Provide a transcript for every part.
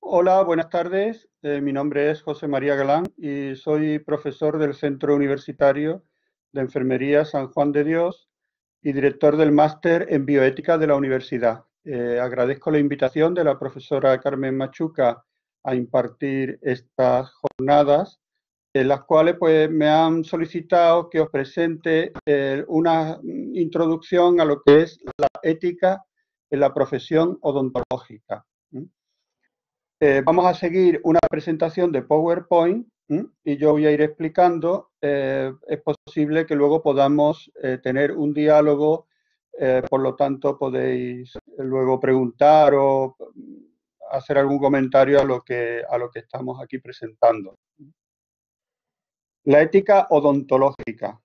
Hola, buenas tardes. Mi nombre es José María Galán y soy profesor del Centro Universitario de Enfermería San Juan de Dios y director del máster en bioética de la universidad. Agradezco la invitación de la profesora Carmen Machuca a impartir estas jornadas, en las cuales pues, me han solicitado que os presente una introducción a lo que es la ética en la profesión odontológica. Vamos a seguir una presentación de PowerPoint y yo voy a ir explicando. Es posible que luego podamos tener un diálogo, por lo tanto podéis luego preguntar o hacer algún comentario a lo que estamos aquí presentando. La ética odontológica.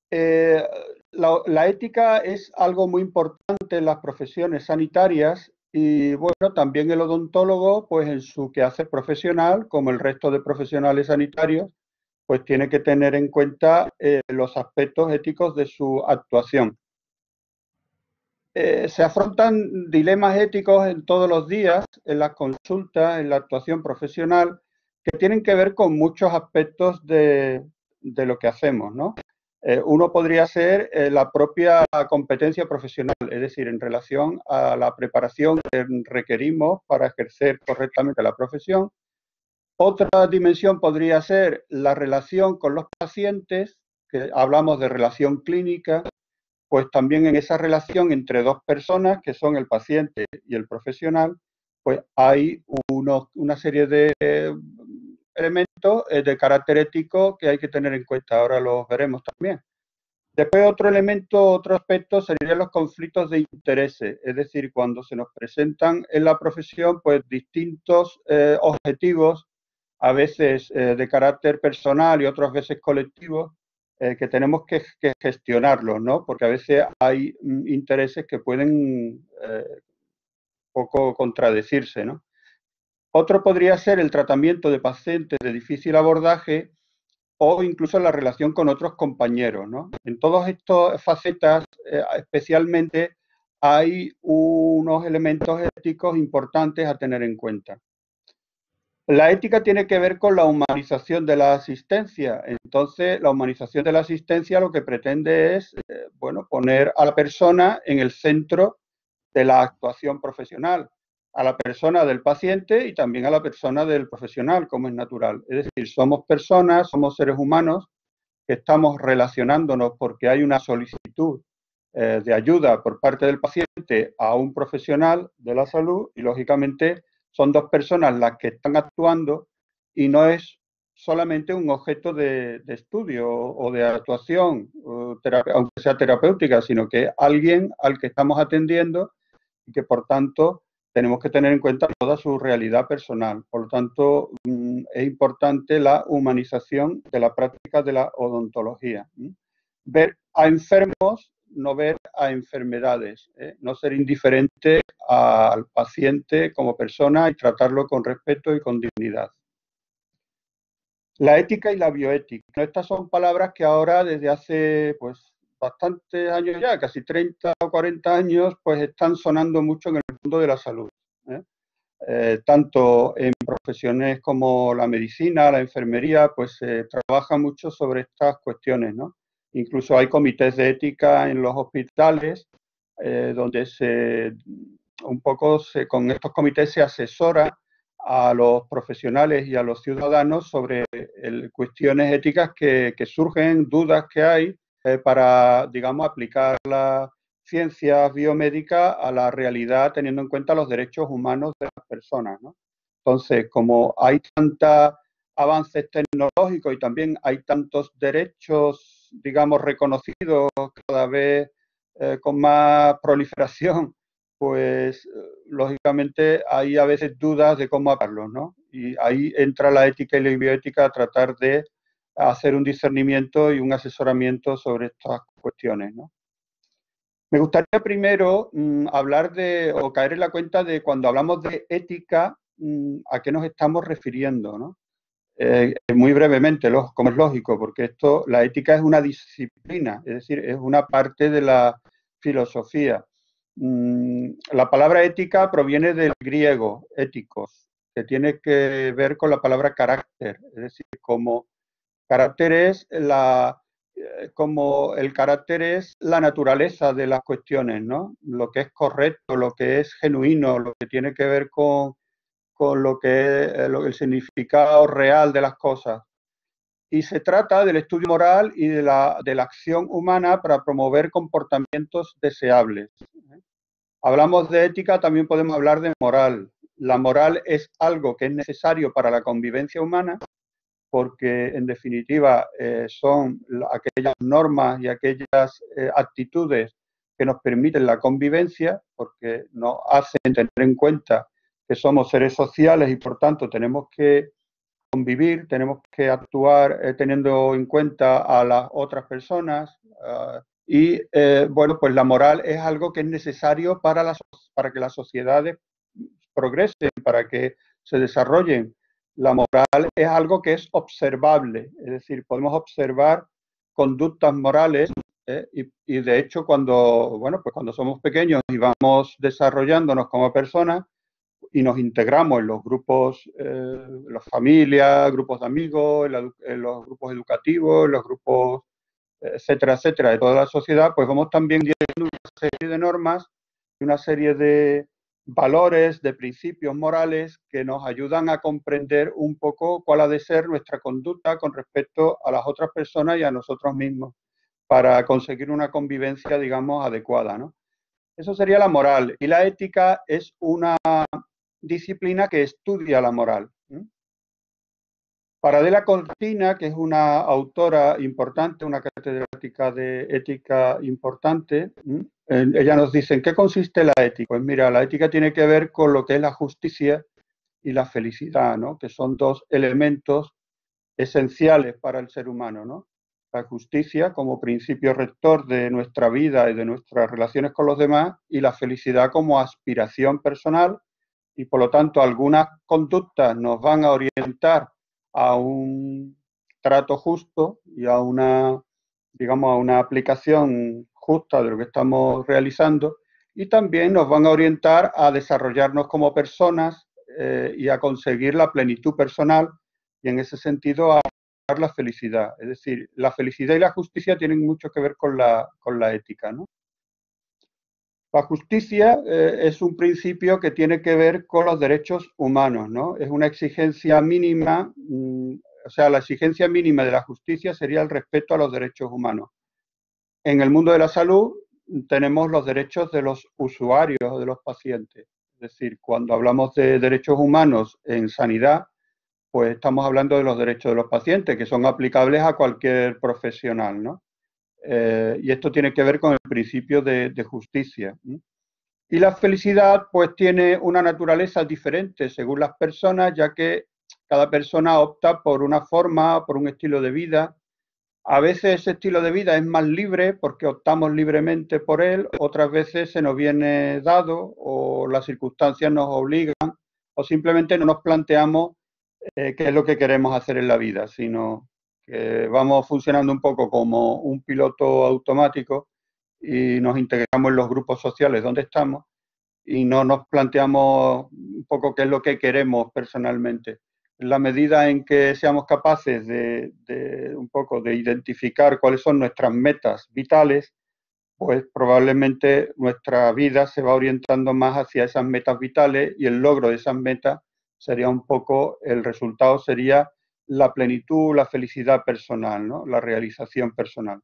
Eh, la ética es algo muy importante en las profesiones sanitarias y, bueno, también el odontólogo, pues en su quehacer profesional, como el resto de profesionales sanitarios, pues tiene que tener en cuenta los aspectos éticos de su actuación. Se afrontan dilemas éticos en todos los días, en las consultas, en la actuación profesional, que tienen que ver con muchos aspectos de lo que hacemos, ¿no? Uno podría ser la propia competencia profesional, es decir, en relación a la preparación que requerimos para ejercer correctamente la profesión. Otra dimensión podría ser la relación con los pacientes, que hablamos de relación clínica, pues también en esa relación entre dos personas, que son el paciente y el profesional, pues hay una serie de elementos de carácter ético que hay que tener en cuenta. Ahora los veremos también. Después otro elemento, otro aspecto serían los conflictos de intereses, es decir, cuando se nos presentan en la profesión pues distintos objetivos, a veces de carácter personal y otras veces colectivos, que tenemos que gestionarlos, ¿no? Porque a veces hay intereses que pueden poco contradecirse, ¿no? Otro podría ser el tratamiento de pacientes de difícil abordaje o incluso la relación con otros compañeros, ¿no? En todas estas facetas, especialmente, hay unos elementos éticos importantes a tener en cuenta. La ética tiene que ver con la humanización de la asistencia. Entonces, la humanización de la asistencia lo que pretende es, bueno, poner a la persona en el centro de la actuación profesional, a la persona del paciente y también a la persona del profesional, como es natural. Es decir, somos personas, somos seres humanos que estamos relacionándonos porque hay una solicitud de ayuda por parte del paciente a un profesional de la salud y, lógicamente, son dos personas las que están actuando y no es solamente un objeto de estudio o de actuación, aunque sea terapéutica, sino que alguien al que estamos atendiendo y que, por tanto, tenemos que tener en cuenta toda su realidad personal. Por lo tanto, es importante la humanización de la práctica de la odontología. Ver a enfermos, no ver a enfermedades, no ser indiferente al paciente como persona y tratarlo con respeto y con dignidad. La ética y la bioética. Estas son palabras que ahora, desde hace pues bastantes años ya, casi 30 o 40 años, pues están sonando mucho en el mundo de la salud. Tanto en profesiones como la medicina, la enfermería, pues se trabaja mucho sobre estas cuestiones, ¿no? Incluso hay comités de ética en los hospitales, donde con estos comités se asesora a los profesionales y a los ciudadanos sobre cuestiones éticas que surgen, dudas que hay, para, digamos, aplicar la ciencias biomédicas a la realidad teniendo en cuenta los derechos humanos de las personas, ¿no? Entonces, como hay tantos avances tecnológicos y también hay tantos derechos, digamos, reconocidos cada vez con más proliferación, pues lógicamente hay a veces dudas de cómo aplicarlos, ¿no? Y ahí entra la ética y la bioética a tratar de hacer un discernimiento y un asesoramiento sobre estas cuestiones, ¿no? Me gustaría primero hablar o caer en la cuenta de cuando hablamos de ética, a qué nos estamos refiriendo, ¿no? Muy brevemente, como es lógico, porque la ética es una disciplina, es decir, es una parte de la filosofía. La palabra ética proviene del griego, éticos, que tiene que ver con la palabra carácter, es decir, como carácter es como el carácter es la naturaleza de las cuestiones, ¿no? Lo que es correcto, lo que es genuino, lo que tiene que ver con lo que es el significado real de las cosas. Y se trata del estudio moral y de la acción humana para promover comportamientos deseables. Hablamos de ética, también podemos hablar de moral. La moral es algo que es necesario para la convivencia humana porque, en definitiva, son aquellas normas y aquellas actitudes que nos permiten la convivencia, porque nos hacen tener en cuenta que somos seres sociales y, por tanto, tenemos que convivir, tenemos que actuar teniendo en cuenta a las otras personas. Bueno, pues la moral es algo que es necesario para que las sociedades progresen, para que se desarrollen. La moral es algo que es observable, es decir, podemos observar conductas morales y de hecho bueno, pues cuando somos pequeños y vamos desarrollándonos como personas, y nos integramos en los grupos, las familias, grupos de amigos, en los grupos educativos, en los grupos, etcétera, etcétera, de toda la sociedad, pues vamos también viendo una serie de normas y una serie de valores, de principios morales que nos ayudan a comprender un poco cuál ha de ser nuestra conducta con respecto a las otras personas y a nosotros mismos para conseguir una convivencia, digamos, adecuada, ¿no? Eso sería la moral. Y la ética es una disciplina que estudia la moral. Paradela Cortina, que es una autora importante, una catedrática de ética importante, ella nos dice, ¿en qué consiste la ética? Pues mira, la ética tiene que ver con lo que es la justicia y la felicidad, ¿no? Que son dos elementos esenciales para el ser humano, ¿no? La justicia como principio rector de nuestra vida y de nuestras relaciones con los demás y la felicidad como aspiración personal y por lo tanto algunas conductas nos van a orientar a un trato justo y a una, digamos, a una aplicación justa de lo que estamos realizando y también nos van a orientar a desarrollarnos como personas y a conseguir la plenitud personal y en ese sentido a la felicidad. Es decir, la felicidad y la justicia tienen mucho que ver con la ética, ¿no? La justicia es un principio que tiene que ver con los derechos humanos, ¿no? Es una exigencia mínima, o sea, la exigencia mínima de la justicia sería el respeto a los derechos humanos. En el mundo de la salud tenemos los derechos de los usuarios o de los pacientes. Es decir, cuando hablamos de derechos humanos en sanidad, pues estamos hablando de los derechos de los pacientes, que son aplicables a cualquier profesional, ¿no? Y esto tiene que ver con el principio de justicia. Y la felicidad pues tiene una naturaleza diferente según las personas, ya que cada persona opta por una forma, por un estilo de vida. A veces ese estilo de vida es más libre porque optamos libremente por él, otras veces se nos viene dado o las circunstancias nos obligan o simplemente no nos planteamos qué es lo que queremos hacer en la vida, sino que vamos funcionando un poco como un piloto automático y nos integramos en los grupos sociales donde estamos y no nos planteamos un poco qué es lo que queremos personalmente. En la medida en que seamos capaces de un poco de identificar cuáles son nuestras metas vitales, pues probablemente nuestra vida se va orientando más hacia esas metas vitales y el logro de esas metas sería un poco, el resultado sería la plenitud, la felicidad personal, ¿no? La realización personal.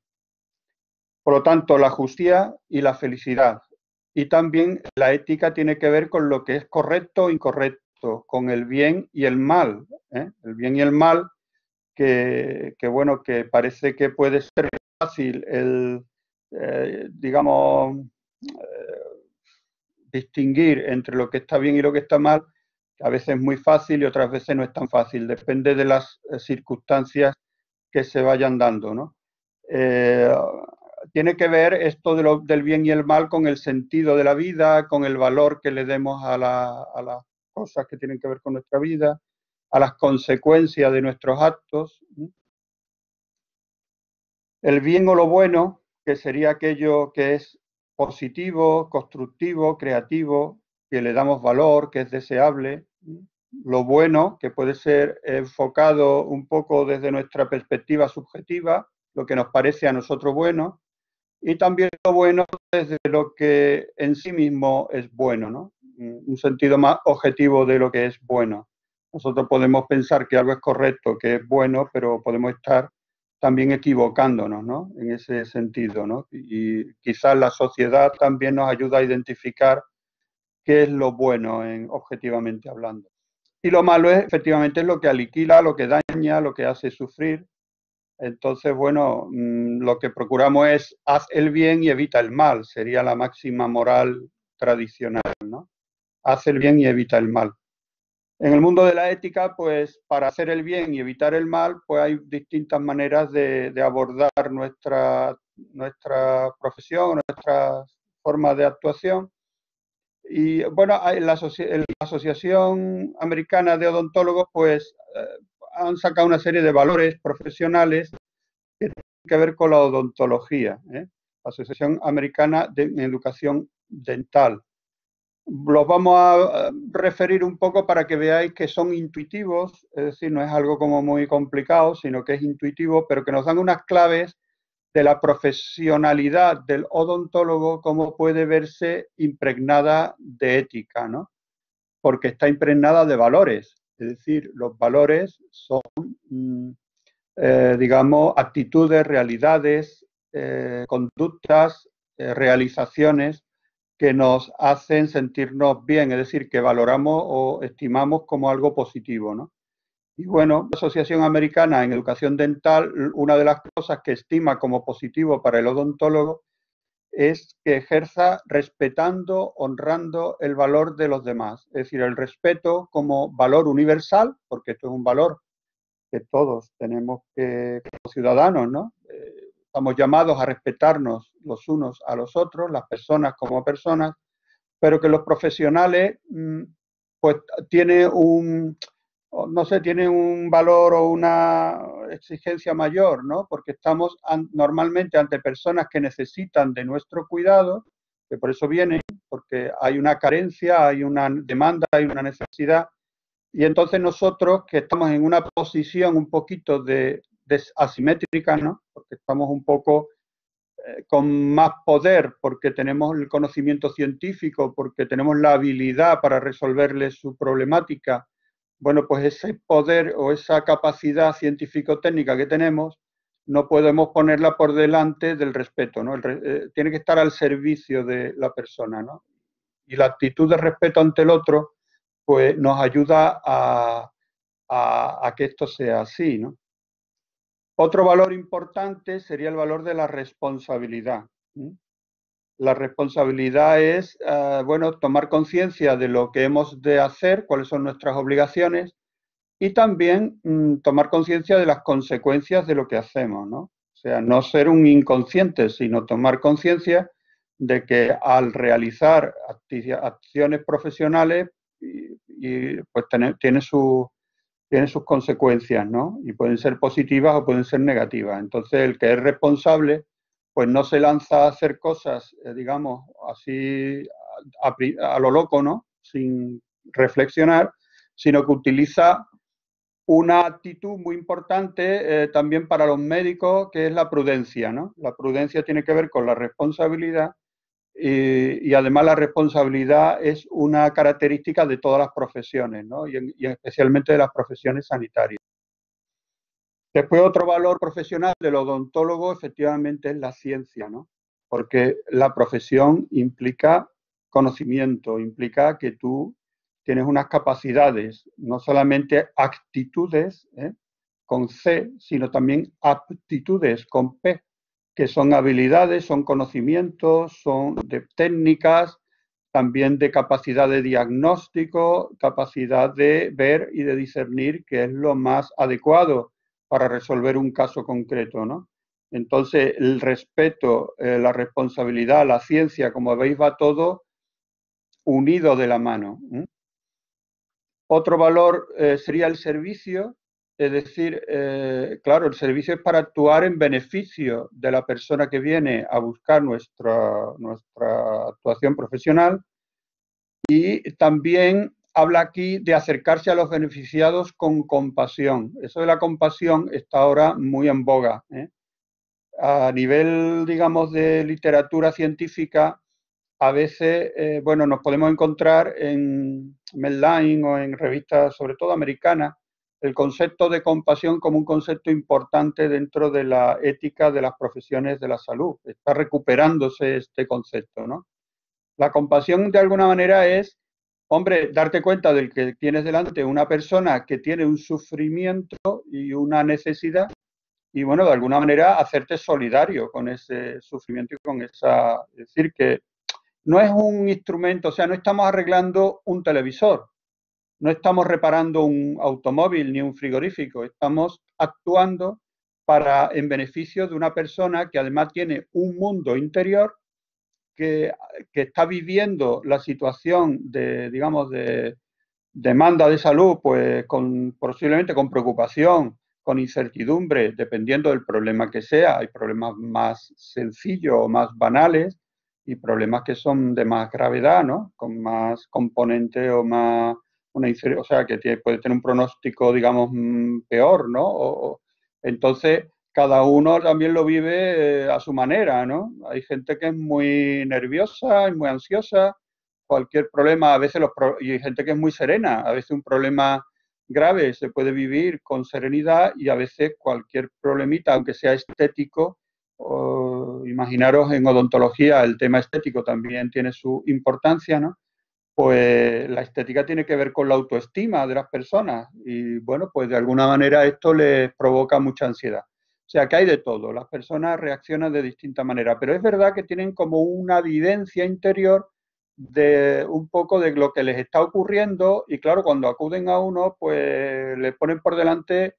Por lo tanto, la justicia y la felicidad. Y también la ética tiene que ver con lo que es correcto o incorrecto, con el bien y el mal. El bien y el mal, bueno, que parece que puede ser fácil digamos, distinguir entre lo que está bien y lo que está mal, que a veces es muy fácil y otras veces no es tan fácil. Depende de las circunstancias que se vayan dando, ¿no? Tiene que ver esto del bien y el mal con el sentido de la vida, con el valor que le demos a las cosas que tienen que ver con nuestra vida, a las consecuencias de nuestros actos. El bien o lo bueno, que sería aquello que es positivo, constructivo, creativo, que le damos valor, que es deseable. Lo bueno, que puede ser enfocado un poco desde nuestra perspectiva subjetiva, lo que nos parece a nosotros bueno, y también lo bueno desde lo que en sí mismo es bueno, ¿no? Un sentido más objetivo de lo que es bueno. Nosotros podemos pensar que algo es correcto, que es bueno, pero podemos estar también equivocándonos, ¿no? En ese sentido, ¿no? Y quizás la sociedad también nos ayuda a identificar qué es lo bueno objetivamente hablando. Y lo malo es efectivamente lo que aniquila, lo que daña, lo que hace sufrir. Entonces, bueno, lo que procuramos es haz el bien y evita el mal, sería la máxima moral tradicional, ¿no? Haz el bien y evita el mal. En el mundo de la ética, pues para hacer el bien y evitar el mal, pues hay distintas maneras de abordar nuestra profesión, nuestra forma de actuación. Y bueno, en la Asociación Americana de Odontólogos, pues han sacado una serie de valores profesionales que tienen que ver con la odontología, ¿eh? Asociación Americana de Educación Dental. Los vamos a referir un poco para que veáis que son intuitivos, es decir, no es algo como muy complicado, sino que es intuitivo, pero que nos dan unas claves de la profesionalidad del odontólogo, cómo puede verse impregnada de ética, ¿no? Porque está impregnada de valores, es decir, los valores son, digamos, actitudes, realidades, conductas, realizaciones que nos hacen sentirnos bien, es decir, que valoramos o estimamos como algo positivo, ¿no? Y bueno, la Asociación Americana en Educación Dental, una de las cosas que estima como positivo para el odontólogo es que ejerza respetando, honrando el valor de los demás. Es decir, el respeto como valor universal, porque esto es un valor que todos tenemos que, como ciudadanos, ¿no? Estamos llamados a respetarnos los unos a los otros, las personas como personas, pero que los profesionales, pues, tienen no sé, tienen un valor o una exigencia mayor, ¿no? Porque estamos normalmente ante personas que necesitan de nuestro cuidado, que por eso vienen, porque hay una carencia, hay una demanda, hay una necesidad, y entonces nosotros que estamos en una posición un poquito de asimétrica, ¿no? Porque estamos un poco con más poder, porque tenemos el conocimiento científico, porque tenemos la habilidad para resolverle su problemática. Bueno, pues ese poder o esa capacidad científico-técnica que tenemos, no podemos ponerla por delante del respeto, ¿no? Tiene que estar al servicio de la persona, ¿no? Y la actitud de respeto ante el otro, pues nos ayuda a que esto sea así, ¿no? Otro valor importante sería el valor de la responsabilidad. La responsabilidad es, bueno, tomar conciencia de lo que hemos de hacer, cuáles son nuestras obligaciones, y también tomar conciencia de las consecuencias de lo que hacemos, ¿no? O sea, no ser un inconsciente, sino tomar conciencia de que al realizar acciones profesionales, pues tiene sus consecuencias, ¿no? Y pueden ser positivas o pueden ser negativas. Entonces, el que es responsable, pues no se lanza a hacer cosas, digamos, así a lo loco, ¿no? Sin reflexionar, sino que utiliza una actitud muy importante también para los médicos, que es la prudencia, ¿no? La prudencia tiene que ver con la responsabilidad y además la responsabilidad es una característica de todas las profesiones, ¿no? Y especialmente de las profesiones sanitarias. Después, otro valor profesional del odontólogo efectivamente es la ciencia, ¿no? Porque la profesión implica conocimiento, implica que tú tienes unas capacidades, no solamente actitudes, con C, sino también aptitudes con P, que son habilidades, son conocimientos, son de técnicas, también de capacidad de diagnóstico, capacidad de ver y de discernir qué es lo más adecuado para resolver un caso concreto, ¿no? Entonces, el respeto, la responsabilidad, la ciencia, como veis, va todo unido de la mano. Otro valor sería el servicio, Es decir, claro, el servicio es para actuar en beneficio de la persona que viene a buscar nuestra actuación profesional, y también habla aquí de acercarse a los beneficiados con compasión. Eso de la compasión está ahora muy en boga, ¿eh? A nivel, digamos, de literatura científica, a veces, bueno, nos podemos encontrar en Medline o en revistas, sobre todo americanas, el concepto de compasión como un concepto importante dentro de la ética de las profesiones de la salud. Está recuperándose este concepto, ¿no? La compasión, de alguna manera, es, hombre, darte cuenta del que tienes delante una persona que tiene un sufrimiento y una necesidad, y bueno, de alguna manera hacerte solidario con ese sufrimiento y con esa, es decir, que no es un instrumento, o sea, no estamos arreglando un televisor, no estamos reparando un automóvil ni un frigorífico, estamos actuando en beneficio de una persona que además tiene un mundo interior que, que está viviendo la situación de, digamos, de demanda de salud, pues posiblemente con preocupación, con incertidumbre, dependiendo del problema que sea. Hay problemas más sencillos o más banales y problemas que son de más gravedad, ¿no? Con más componente o más, o sea, que puede tener un pronóstico, digamos, peor, ¿no? Entonces, cada uno también lo vive a su manera, ¿no? Hay gente que es muy nerviosa y muy ansiosa. Cualquier problema, a veces y hay gente que es muy serena, a veces un problema grave se puede vivir con serenidad, y a veces cualquier problemita, aunque sea estético, imaginaros en odontología el tema estético también tiene su importancia, ¿no? Pues la estética tiene que ver con la autoestima de las personas, y bueno, pues de alguna manera esto les provoca mucha ansiedad. O sea que hay de todo, las personas reaccionan de distinta manera, pero es verdad que tienen como una vivencia interior de un poco de lo que les está ocurriendo, y claro, cuando acuden a uno, pues les ponen por delante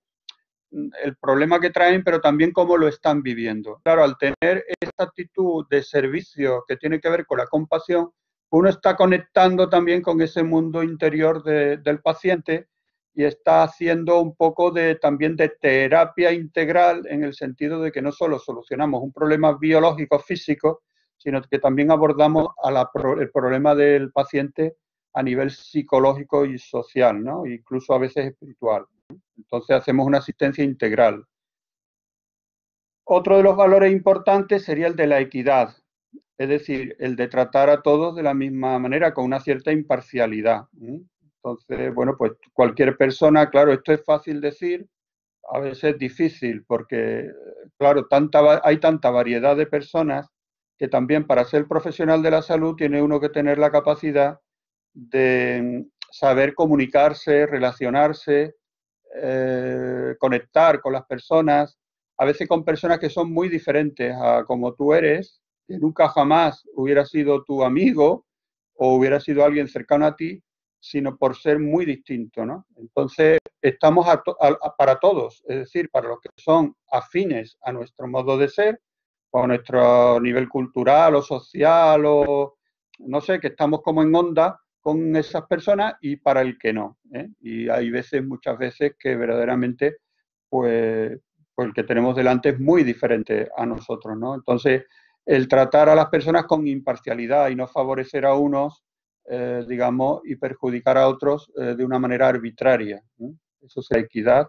el problema que traen, pero también cómo lo están viviendo. Claro, al tener esta actitud de servicio que tiene que ver con la compasión, uno está conectando también con ese mundo interior del paciente, y está haciendo un poco también de terapia integral, en el sentido de que no solo solucionamos un problema biológico físico, sino que también abordamos el problema del paciente a nivel psicológico y social, ¿no? Incluso a veces espiritual. Entonces hacemos una asistencia integral. Otro de los valores importantes sería el de la equidad, es decir, el de tratar a todos de la misma manera, con una cierta imparcialidad. Entonces, bueno, pues cualquier persona, claro, esto es fácil decir, a veces es difícil, porque, claro, hay tanta variedad de personas, que también para ser profesional de la salud tiene uno que tener la capacidad de saber comunicarse, relacionarse, conectar con las personas, a veces con personas que son muy diferentes a como tú eres, que nunca jamás hubiera sido tu amigo o hubiera sido alguien cercano a ti, sino por ser muy distinto, ¿no? Entonces, estamos para todos, es decir, para los que son afines a nuestro modo de ser, o a nuestro nivel cultural o social, o no sé, que estamos como en onda con esas personas, y para el que no, ¿eh? Y hay veces, muchas veces, que verdaderamente, pues el que tenemos delante es muy diferente a nosotros, ¿no? Entonces, el tratar a las personas con imparcialidad y no favorecer a unos, digamos, y perjudicar a otros de una manera arbitraria, ¿no? Eso es la equidad.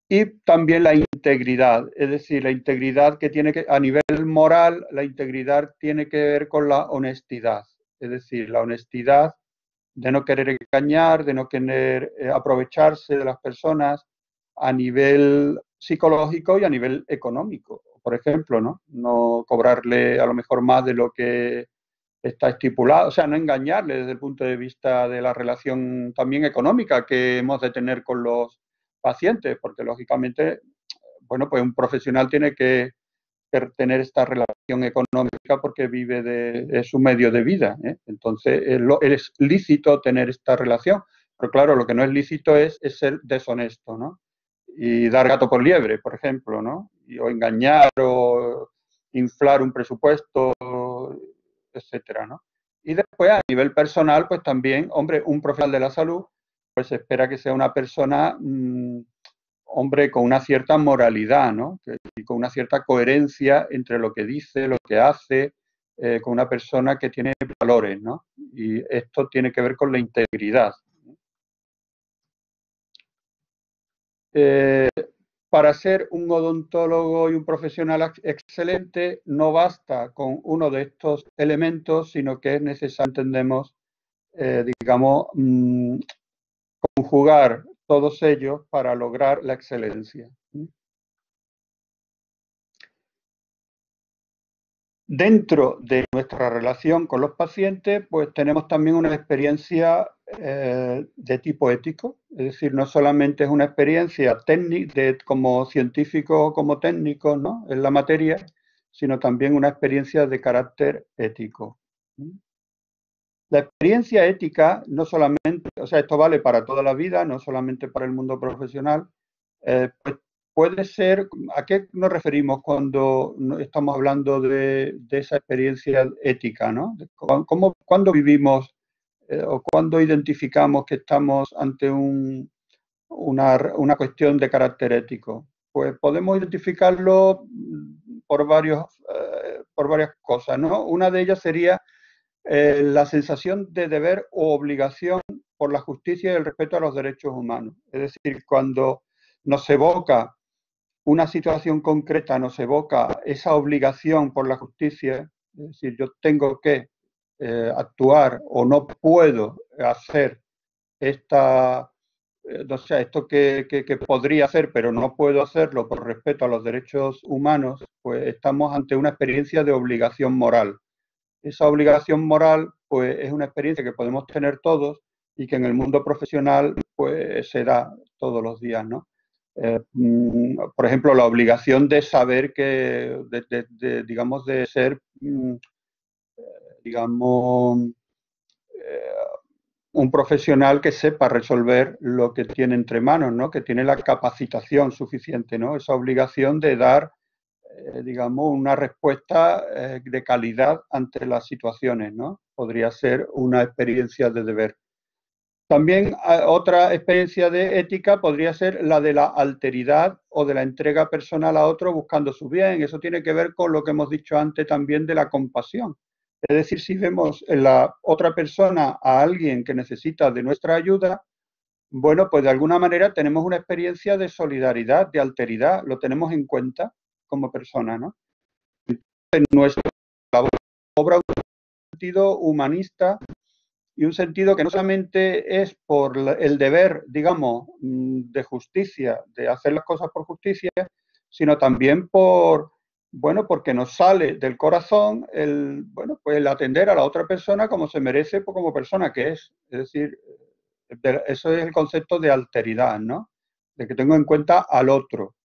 Y también la integridad, es decir, la integridad que tiene que, a nivel moral, la integridad tiene que ver con la honestidad, es decir, la honestidad de no querer engañar, de no querer aprovecharse de las personas a nivel psicológico y a nivel económico. Por ejemplo, no cobrarle a lo mejor más de lo que está estipulado, o sea, no engañarle desde el punto de vista de la relación también económica que hemos de tener con los pacientes, porque lógicamente, bueno, pues un profesional tiene que tener esta relación económica porque vive es su medio de vida, ¿eh? Entonces es lícito tener esta relación, pero claro, lo que no es lícito es ser deshonesto, ¿no? Y dar gato por liebre, por ejemplo, ¿no? O engañar o inflar un presupuesto, etcétera, ¿no? Y después, a nivel personal, pues también, hombre, un profesional de la salud, pues se espera que sea una persona hombre con una cierta moralidad, ¿no? Y con una cierta coherencia entre lo que dice, lo que hace, con una persona que tiene valores, ¿no? Y esto tiene que ver con la integridad. Para ser un odontólogo y un profesional excelente no basta con uno de estos elementos, sino que es necesario, entendemos, digamos, conjugar todos ellos para lograr la excelencia. Dentro de nuestra relación con los pacientes, pues tenemos también una experiencia de tipo ético, es decir, no solamente es una experiencia técnica como científico o como técnico, ¿no?, en la materia, sino también una experiencia de carácter ético. La experiencia ética no solamente, o sea, esto vale para toda la vida, no solamente para el mundo profesional, pues puede ser, ¿a qué nos referimos cuando estamos hablando de esa experiencia ética, ¿no? ¿Cuándo vivimos o cuándo identificamos que estamos ante una cuestión de carácter ético? Pues podemos identificarlo por varias cosas, ¿no? Una de ellas sería la sensación de deber o obligación por la justicia y el respeto a los derechos humanos. Es decir, cuando nos evoca una situación concreta, nos evoca esa obligación por la justicia, es decir, yo tengo que actuar o no puedo hacer no sé, esto que podría hacer, pero no puedo hacerlo por respeto a los derechos humanos, pues estamos ante una experiencia de obligación moral. Esa obligación moral, pues, es una experiencia que podemos tener todos y que en el mundo profesional, pues, se da todos los días, ¿no? Por ejemplo, la obligación de saber digamos, de ser, digamos, un profesional que sepa resolver lo que tiene entre manos, ¿no? Que tiene la capacitación suficiente, ¿no? Esa obligación de dar digamos, una respuesta de calidad ante las situaciones, ¿no? Podría ser una experiencia de deber. También otra experiencia de ética podría ser la de la alteridad o de la entrega personal a otro buscando su bien. Eso tiene que ver con lo que hemos dicho antes también de la compasión. Es decir, si vemos en la otra persona a alguien que necesita de nuestra ayuda, bueno, pues de alguna manera tenemos una experiencia de solidaridad, de alteridad, lo tenemos en cuenta como persona, ¿no? En nuestra labor obra un sentido humanista y un sentido que no solamente es por el deber, digamos, de justicia, de hacer las cosas por justicia, sino también bueno, porque nos sale del corazón bueno, pues el atender a la otra persona como se merece, pues como persona que es. Es decir, eso es el concepto de alteridad, ¿no? De que tengo en cuenta al otro.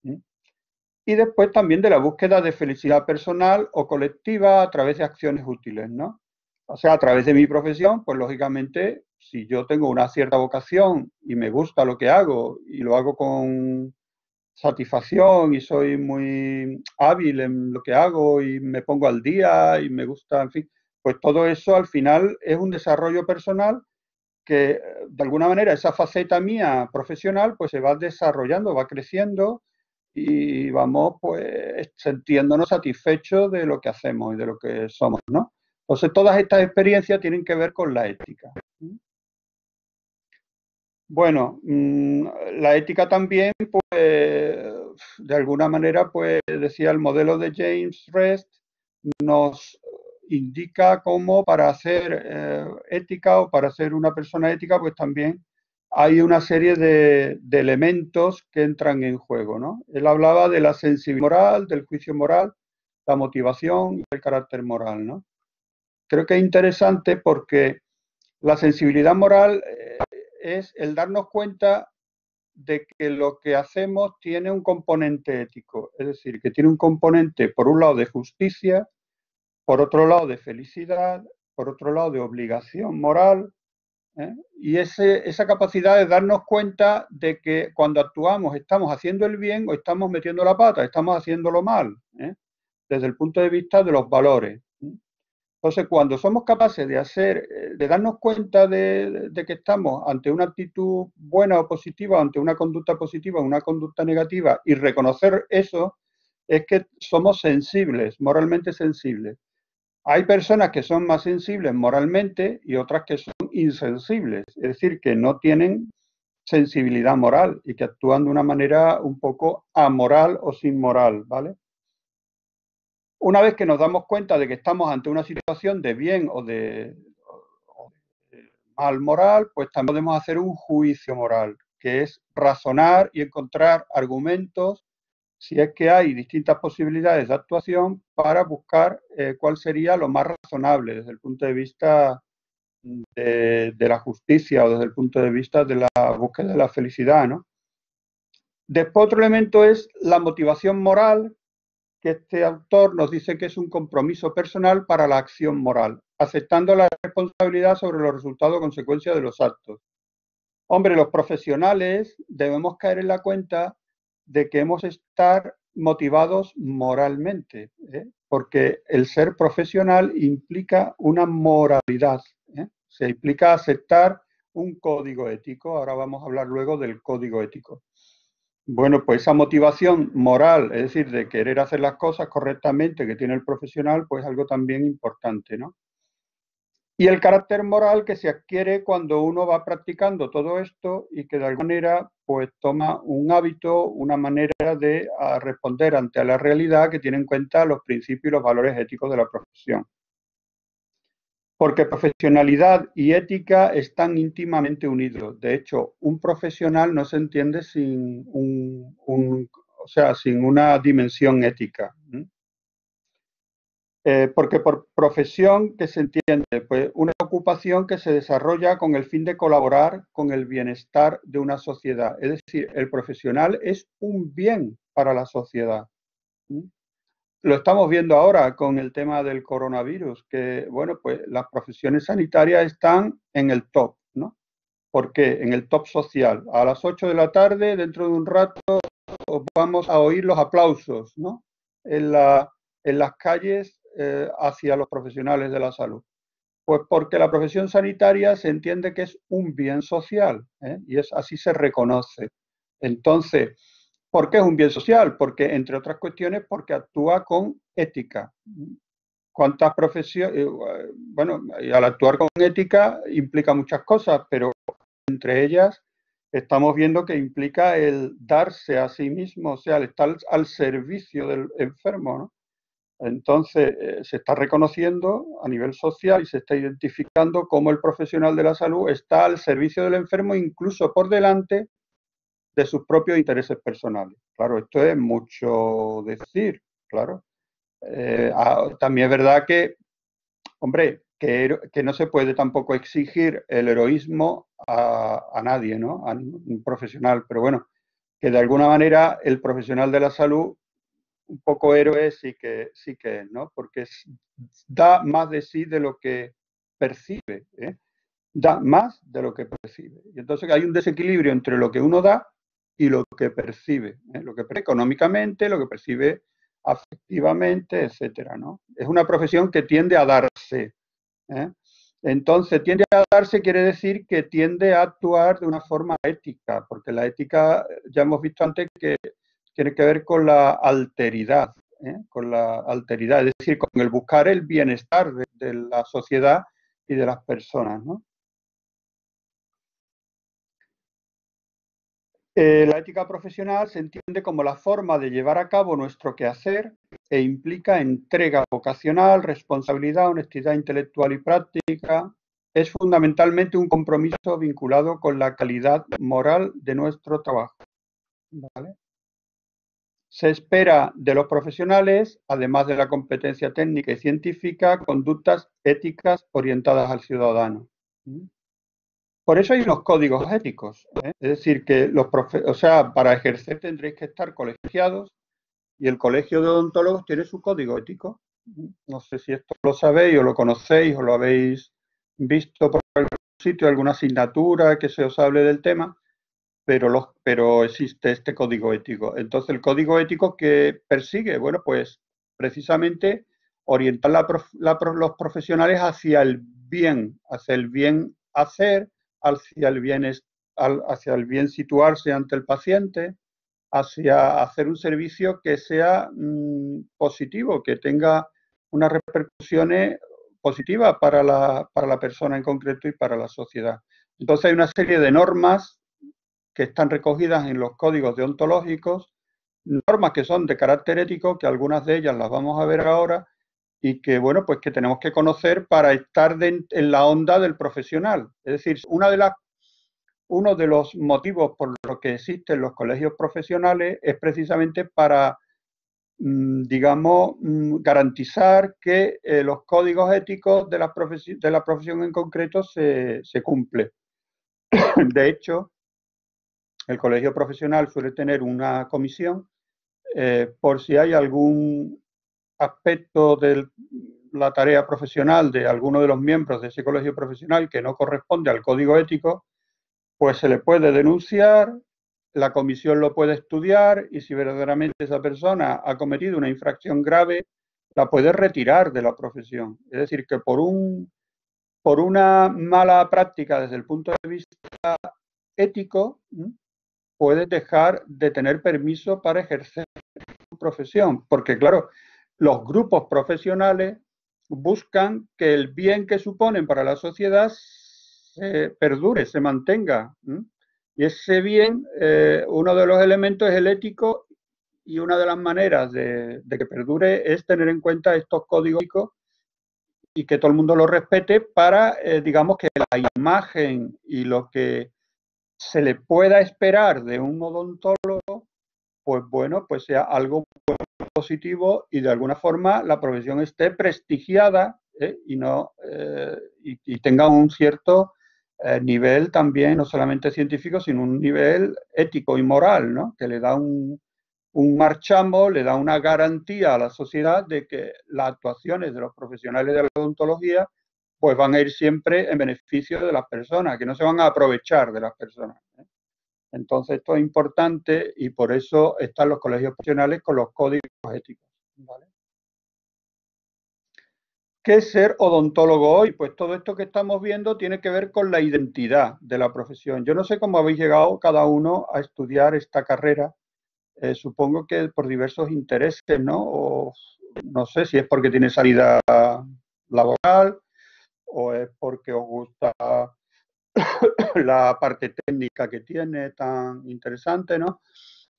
Y después también de la búsqueda de felicidad personal o colectiva a través de acciones útiles, ¿no? O sea, a través de mi profesión, pues lógicamente, si yo tengo una cierta vocación y me gusta lo que hago y lo hago con satisfacción y soy muy hábil en lo que hago y me pongo al día y me gusta, en fin, pues todo eso al final es un desarrollo personal que de alguna manera esa faceta mía profesional pues se va desarrollando, va creciendo y vamos pues sintiéndonos satisfechos de lo que hacemos y de lo que somos, ¿no? Entonces todas estas experiencias tienen que ver con la ética. Bueno, la ética también, pues, de alguna manera, pues, decía el modelo de James Rest, nos indica cómo para ser ética o para ser una persona ética, pues también hay una serie de elementos que entran en juego, ¿no? Él hablaba de la sensibilidad moral, del juicio moral, la motivación y el carácter moral, ¿no? Creo que es interesante porque la sensibilidad moral es el darnos cuenta de que lo que hacemos tiene un componente ético, es decir, que tiene un componente, por un lado, de justicia, por otro lado, de felicidad, por otro lado, de obligación moral, ¿eh? Y esa capacidad de darnos cuenta de que cuando actuamos estamos haciendo el bien o estamos metiendo la pata, estamos haciéndolo mal, ¿eh? Desde el punto de vista de los valores. Entonces, cuando somos capaces de darnos cuenta de que estamos ante una actitud buena o positiva, ante una conducta positiva o una conducta negativa, y reconocer eso, es que somos sensibles, moralmente sensibles. Hay personas que son más sensibles moralmente y otras que son insensibles, es decir, que no tienen sensibilidad moral y que actúan de una manera un poco amoral o sin moral, ¿vale? Una vez que nos damos cuenta de que estamos ante una situación de bien o de mal moral, pues también podemos hacer un juicio moral, que es razonar y encontrar argumentos, si es que hay distintas posibilidades de actuación, para buscar cuál sería lo más razonable desde el punto de vista de la justicia o desde el punto de vista de la búsqueda de la felicidad, ¿no? Después otro elemento es la motivación moral, que este autor nos dice que es un compromiso personal para la acción moral, aceptando la responsabilidad sobre los resultados o consecuencias de los actos. Hombre, los profesionales debemos caer en la cuenta de que hemos de estar motivados moralmente, ¿eh? Porque el ser profesional implica una moralidad, ¿eh? Se implica aceptar un código ético. Ahora vamos a hablar luego del código ético. Bueno, pues esa motivación moral, es decir, de querer hacer las cosas correctamente que tiene el profesional, pues algo también importante, ¿no? Y el carácter moral que se adquiere cuando uno va practicando todo esto y que de alguna manera pues toma un hábito, una manera de responder ante la realidad que tiene en cuenta los principios y los valores éticos de la profesión. Porque profesionalidad y ética están íntimamente unidos. De hecho, un profesional no se entiende sin sin una dimensión ética. Porque por profesión, ¿qué se entiende? Pues una ocupación que se desarrolla con el fin de colaborar con el bienestar de una sociedad. Es decir, el profesional es un bien para la sociedad. Lo estamos viendo ahora con el tema del coronavirus, que, bueno, pues las profesiones sanitarias están en el top, ¿no? ¿Por qué? En el top social. A las 8 de la tarde, dentro de un rato, vamos a oír los aplausos, ¿no? En las calles hacia los profesionales de la salud. Pues porque la profesión sanitaria se entiende que es un bien social, ¿eh? Y así se reconoce. Entonces, ¿por qué es un bien social? Porque, entre otras cuestiones, porque actúa con ética. ¿Cuántas profesiones? Bueno, al actuar con ética implica muchas cosas, pero entre ellas estamos viendo que implica el darse a sí mismo, o sea, el estar al servicio del enfermo, ¿no? Entonces, se está reconociendo a nivel social y se está identificando cómo el profesional de la salud está al servicio del enfermo, incluso por delante de sus propios intereses personales. Claro, esto es mucho decir, claro. También es verdad que, hombre, que no se puede tampoco exigir el heroísmo a nadie, ¿no? A ningún profesional, pero bueno, que de alguna manera el profesional de la salud, un poco héroe sí que es, ¿no? Porque da más de sí de lo que percibe, ¿eh? Da más de lo que percibe. Y entonces hay un desequilibrio entre lo que uno da y lo que percibe, ¿eh? Lo que percibe económicamente, lo que percibe afectivamente, etcétera, ¿no? Es una profesión que tiende a darse, ¿eh? Entonces, tiende a darse quiere decir que tiende a actuar de una forma ética, porque la ética, ya hemos visto antes que tiene que ver con la alteridad, ¿eh? Con la alteridad, es decir, con el buscar el bienestar de la sociedad y de las personas, ¿no? La ética profesional se entiende como la forma de llevar a cabo nuestro quehacer e implica entrega vocacional, responsabilidad, honestidad intelectual y práctica. Es fundamentalmente un compromiso vinculado con la calidad moral de nuestro trabajo, ¿vale? Se espera de los profesionales, además de la competencia técnica y científica, conductas éticas orientadas al ciudadano. Por eso hay unos códigos éticos, ¿eh? Es decir, que para ejercer tendréis que estar colegiados y el Colegio de Odontólogos tiene su código ético. No sé si esto lo sabéis o lo conocéis o lo habéis visto por algún sitio, alguna asignatura que se os hable del tema, pero existe este código ético. Entonces, el código ético que persigue, bueno, pues precisamente orientar los profesionales hacia el bien hacer, hacia el bien situarse ante el paciente, hacia hacer un servicio que sea positivo, que tenga unas repercusiones positivas para la persona en concreto y para la sociedad. Entonces hay una serie de normas que están recogidas en los códigos deontológicos, normas que son de carácter ético, que algunas de ellas las vamos a ver ahora, y que, bueno, pues que tenemos que conocer para estar en la onda del profesional. Es decir, uno de los motivos por los que existen los colegios profesionales es precisamente para, digamos, garantizar que los códigos éticos de la profesión en concreto se cumplen. De hecho, el colegio profesional suele tener una comisión por si hay algún aspecto de la tarea profesional de alguno de los miembros de ese colegio profesional que no corresponde al código ético, pues se le puede denunciar, la comisión lo puede estudiar y si verdaderamente esa persona ha cometido una infracción grave, la puede retirar de la profesión. Es decir, que por una mala práctica desde el punto de vista ético, puedes dejar de tener permiso para ejercer tu profesión, porque claro, los grupos profesionales buscan que el bien que suponen para la sociedad perdure, se mantenga. Y ese bien, uno de los elementos es el ético y una de las maneras de que perdure es tener en cuenta estos códigos y que todo el mundo los respete para, digamos, que la imagen y lo que se le pueda esperar de un odontólogo, pues bueno, pues sea algo positivo y de alguna forma la profesión esté prestigiada y tenga un cierto nivel también, no solamente científico, sino un nivel ético y moral, ¿no? Que le da un marchamo, le da una garantía a la sociedad de que las actuaciones de los profesionales de la odontología pues van a ir siempre en beneficio de las personas, que no se van a aprovechar de las personas. Entonces esto es importante y por eso están los colegios profesionales con los códigos éticos. ¿Vale? ¿Qué es ser odontólogo hoy? Pues todo esto que estamos viendo tiene que ver con la identidad de la profesión. Yo no sé cómo habéis llegado cada uno a estudiar esta carrera. Supongo que por diversos intereses, ¿no? O no sé si es porque tiene salida laboral o es porque os gusta la parte técnica que tiene tan interesante, ¿no?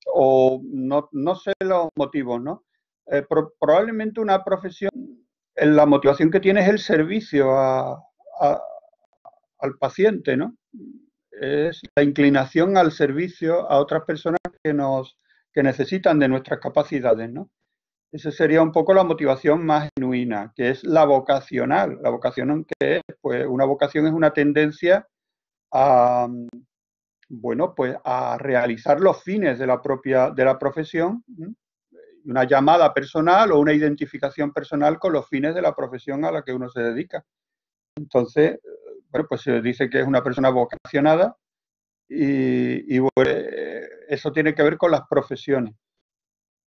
O no sé los motivos, ¿no? Probablemente una profesión, la motivación que tiene es el servicio al paciente, ¿no? Es la inclinación al servicio a otras personas que necesitan de nuestras capacidades, ¿no? Esa sería un poco la motivación más genuina, que es la vocacional. La vocación, ¿qué es? Pues una vocación es una tendencia a, bueno, pues a realizar los fines de la profesión, una llamada personal o una identificación personal con los fines de la profesión a la que uno se dedica. Entonces, bueno, pues se dice que es una persona vocacionada y bueno, eso tiene que ver con las profesiones.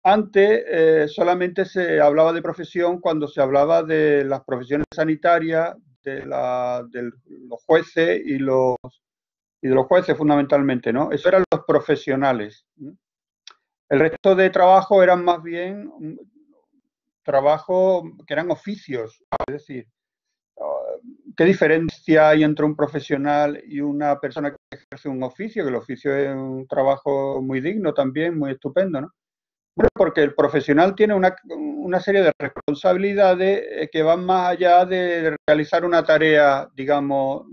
Antes solamente se hablaba de profesión cuando se hablaba de las profesiones sanitarias, de los jueces y de los jueces fundamentalmente, ¿no? Eso eran los profesionales. El resto de trabajo eran más bien trabajos que eran oficios, es decir, ¿qué diferencia hay entre un profesional y una persona que ejerce un oficio? Que el oficio es un trabajo muy digno también, muy estupendo, ¿no? Bueno, porque el profesional tiene una serie de responsabilidades que van más allá de realizar una tarea, digamos,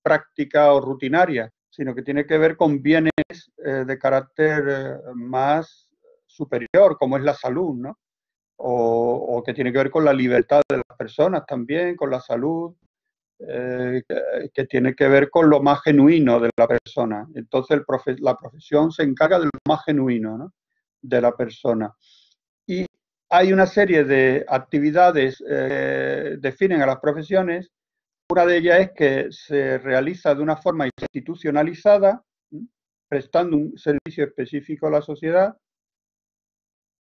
práctica o rutinaria, sino que tiene que ver con bienes de carácter más superior, como es la salud, ¿no? O que tiene que ver con la libertad de las personas también, con la salud, que tiene que ver con lo más genuino de la persona. Entonces la profesión se encarga de lo más genuino, ¿no? De la persona. Y hay una serie de actividades que definen a las profesiones. Una de ellas es que se realiza de una forma institucionalizada, prestando un servicio específico a la sociedad.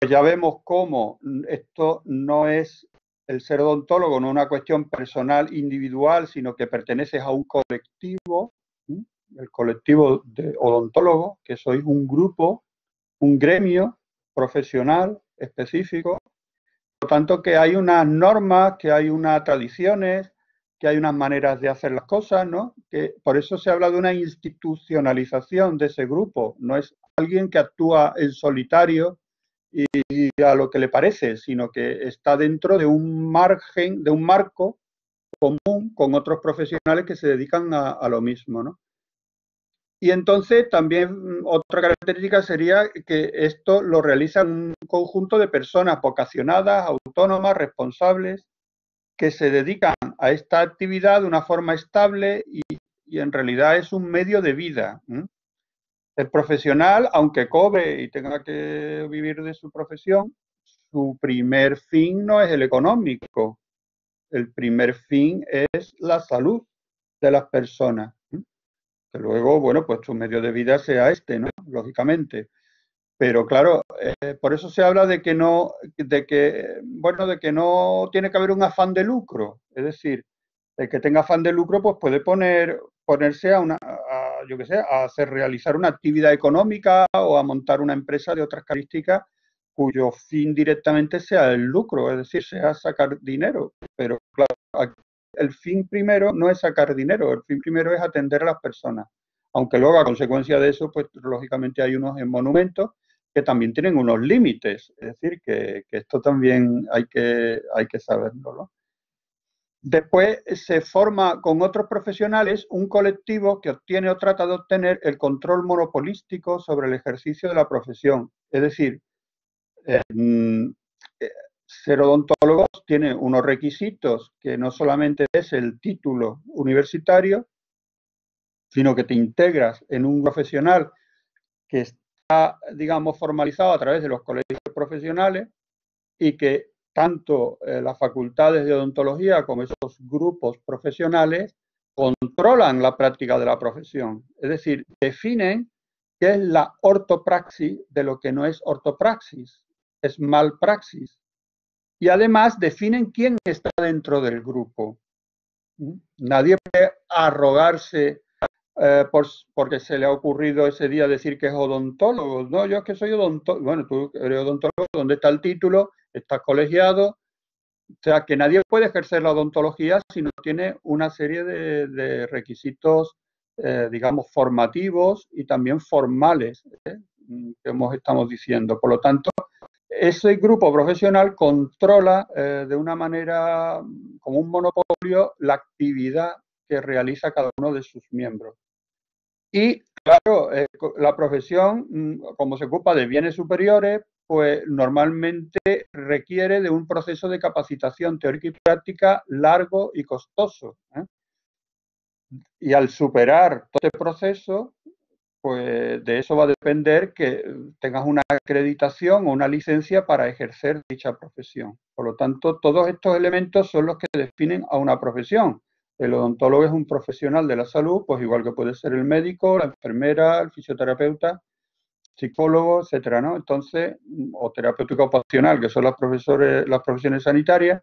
pues ya vemos cómo esto no es el ser odontólogo, no es una cuestión personal, individual, sino que perteneces a un colectivo, ¿sí? El colectivo de odontólogos, que sois un grupo, un gremio profesional específico. Por lo tanto, que hay unas normas, que hay unas tradiciones, que hay unas maneras de hacer las cosas, ¿no? Que por eso se habla de una institucionalización de ese grupo. No es alguien que actúa en solitario y a lo que le parece, sino que está dentro de un margen, de un marco común con otros profesionales que se dedican a lo mismo, ¿no? Y entonces también otra característica sería que esto lo realiza un conjunto de personas vocacionadas, autónomas, responsables, que se dedican a esta actividad de una forma estable y en realidad es un medio de vida. El profesional, aunque cobre y tenga que vivir de su profesión, su primer fin no es el económico. El primer fin es la salud de las personas. Que luego, bueno, pues su medio de vida sea este, ¿no? Lógicamente. Pero claro, por eso se habla de que no, bueno, de que no tiene que haber un afán de lucro. Es decir, el que tenga afán de lucro, pues puede ponerse yo qué sé, a realizar una actividad económica o a montar una empresa de otras características cuyo fin directamente sea el lucro, es decir, sea sacar dinero. Pero claro, el fin primero no es sacar dinero, el fin primero es atender a las personas. Aunque luego a consecuencia de eso, pues lógicamente hay unos monumentos que también tienen unos límites, es decir, que esto también hay que saberlo, ¿no? Después se forma con otros profesionales un colectivo que obtiene o trata de obtener el control monopolístico sobre el ejercicio de la profesión. Es decir, eh, ser odontólogo tiene unos requisitos que no solamente es el título universitario, sino que te integras en un profesional que está, digamos, formalizado a través de los colegios profesionales y que tanto las facultades de odontología como esos grupos profesionales controlan la práctica de la profesión. Es decir, definen qué es la ortopraxis de lo que no es ortopraxis, es malpraxis. Y además definen quién está dentro del grupo. Nadie puede arrogarse porque se le ha ocurrido ese día decir que es odontólogo. No, yo es que soy odontólogo. Bueno, tú eres odontólogo, ¿dónde está el título? Estás colegiado. O sea, que nadie puede ejercer la odontología si no tiene una serie de requisitos, digamos, formativos y también formales, que estamos diciendo. Por lo tanto, ese grupo profesional controla de una manera, como un monopolio, la actividad que realiza cada uno de sus miembros. Y claro, la profesión, como se ocupa de bienes superiores, pues normalmente requiere de un proceso de capacitación teórica y práctica largo y costoso. Y al superar todo este proceso, pues de eso va a depender que tengas una acreditación o una licencia para ejercer dicha profesión. Por lo tanto, todos estos elementos son los que definen a una profesión. El odontólogo es un profesional de la salud, pues igual que puede ser el médico, la enfermera, el fisioterapeuta, psicólogo, etcétera, ¿no? Entonces, o terapéutico ocupacional, que son las profesiones sanitarias,